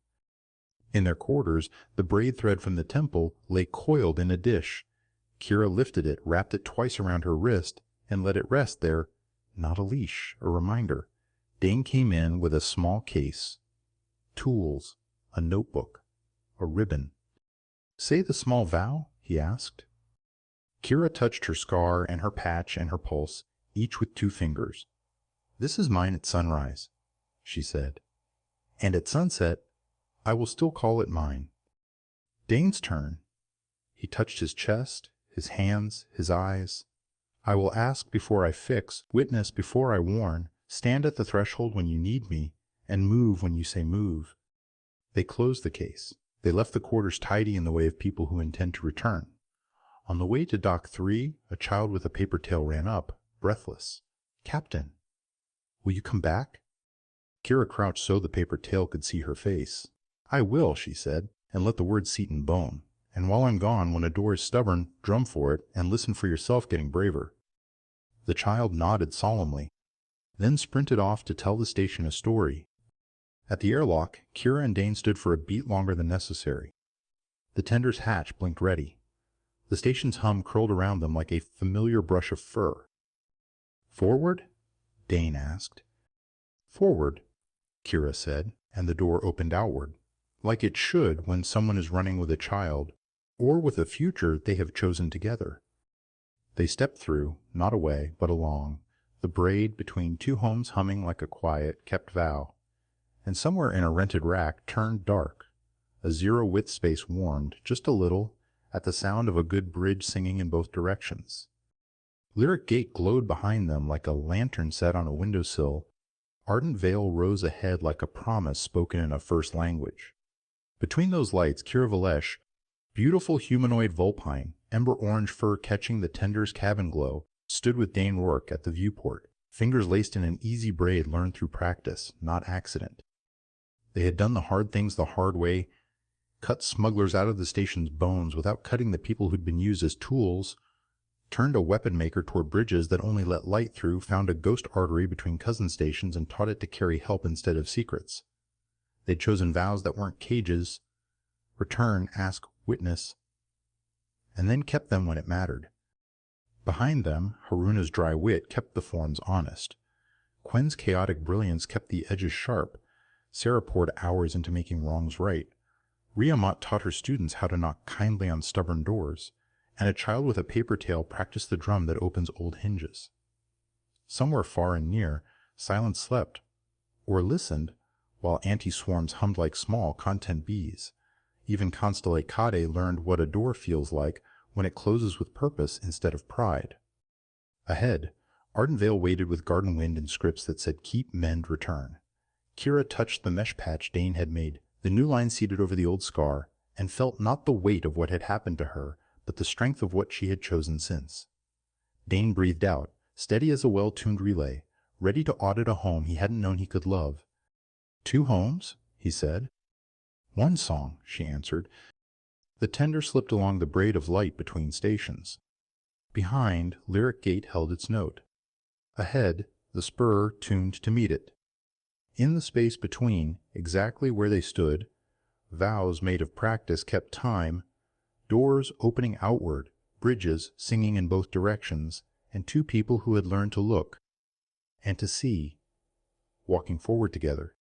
In their quarters, the braid thread from the temple lay coiled in a dish. Kira lifted it, wrapped it twice around her wrist, and let it rest there. Not a leash, a reminder. Dane came in with a small case, tools, a notebook, a ribbon. "Say the small vow?" he asked. Kira touched her scar and her patch and her pulse, each with 2 fingers. "This is mine at sunrise," she said. "And at sunset, I will still call it mine." Dane's turn. He touched his chest, his hands, his eyes. "I will ask before I fix, witness before I warn, stand at the threshold when you need me, and move when you say move." They closed the case. They left the quarters tidy in the way of people who intend to return. On the way to Dock 3, a child with a paper tail ran up, breathless. "Captain, will you come back?" Kira crouched so the paper tail could see her face. "I will," she said, and let the words seat in bone. "And while I'm gone, when a door is stubborn, drum for it, and listen for yourself getting braver." The child nodded solemnly, then sprinted off to tell the station a story. At the airlock, Kira and Dane stood for a beat longer than necessary. The tender's hatch blinked ready. The station's hum curled around them like a familiar brush of fur. "Forward?" Dane asked. "Forward," Kira said, and the door opened outward, like it should when someone is running with a child, or with a future they have chosen together. They stepped through, not away, but along, the braid between 2 homes humming like a quiet, kept vow, and somewhere in a rented rack turned dark. A zero-width space warmed, just a little, at the sound of a good bridge singing in both directions. Lyric Gate glowed behind them like a lantern set on a windowsill. Ardent Vale rose ahead like a promise spoken in a first language. Between those lights, Kira Valesh, beautiful humanoid Vulpine, ember orange fur catching the tender's cabin glow, stood with Dane Ror at the viewport, fingers laced in an easy braid learned through practice, not accident. They had done the hard things the hard way, cut smugglers out of the station's bones without cutting the people who'd been used as tools, turned a weapon maker toward bridges that only let light through, found a ghost artery between cousin stations and taught it to carry help instead of secrets. They'd chosen vows that weren't cages, return, ask, witness, and then kept them when it mattered. Behind them, Haruna's dry wit kept the forms honest. Quen's chaotic brilliance kept the edges sharp. Sarah poured hours into making wrongs right. Riamat taught her students how to knock kindly on stubborn doors, and a child with a paper tail practiced the drum that opens old hinges. Somewhere far and near, silence slept, or listened, while anti-swarms hummed like small, content bees. Even Constellate Kade learned what a door feels like when it closes with purpose instead of pride. Ahead, Ardent Vale waited with garden wind and scripts that said keep, mend, return. Kira touched the mesh patch Dane had made, the new line seated over the old scar, and felt not the weight of what had happened to her, but the strength of what she had chosen since. Dane breathed out, steady as a well-tuned relay, ready to audit a home he hadn't known he could love. 2 homes? He said. 1 song, she answered. The tender slipped along the braid of light between stations. Behind, Lyric Gate held its note. Ahead, the spur tuned to meet it. In the space between, exactly where they stood, vows made of practice kept time, doors opening outward, bridges singing in both directions, and 2 people who had learned to look and to see, walking forward together.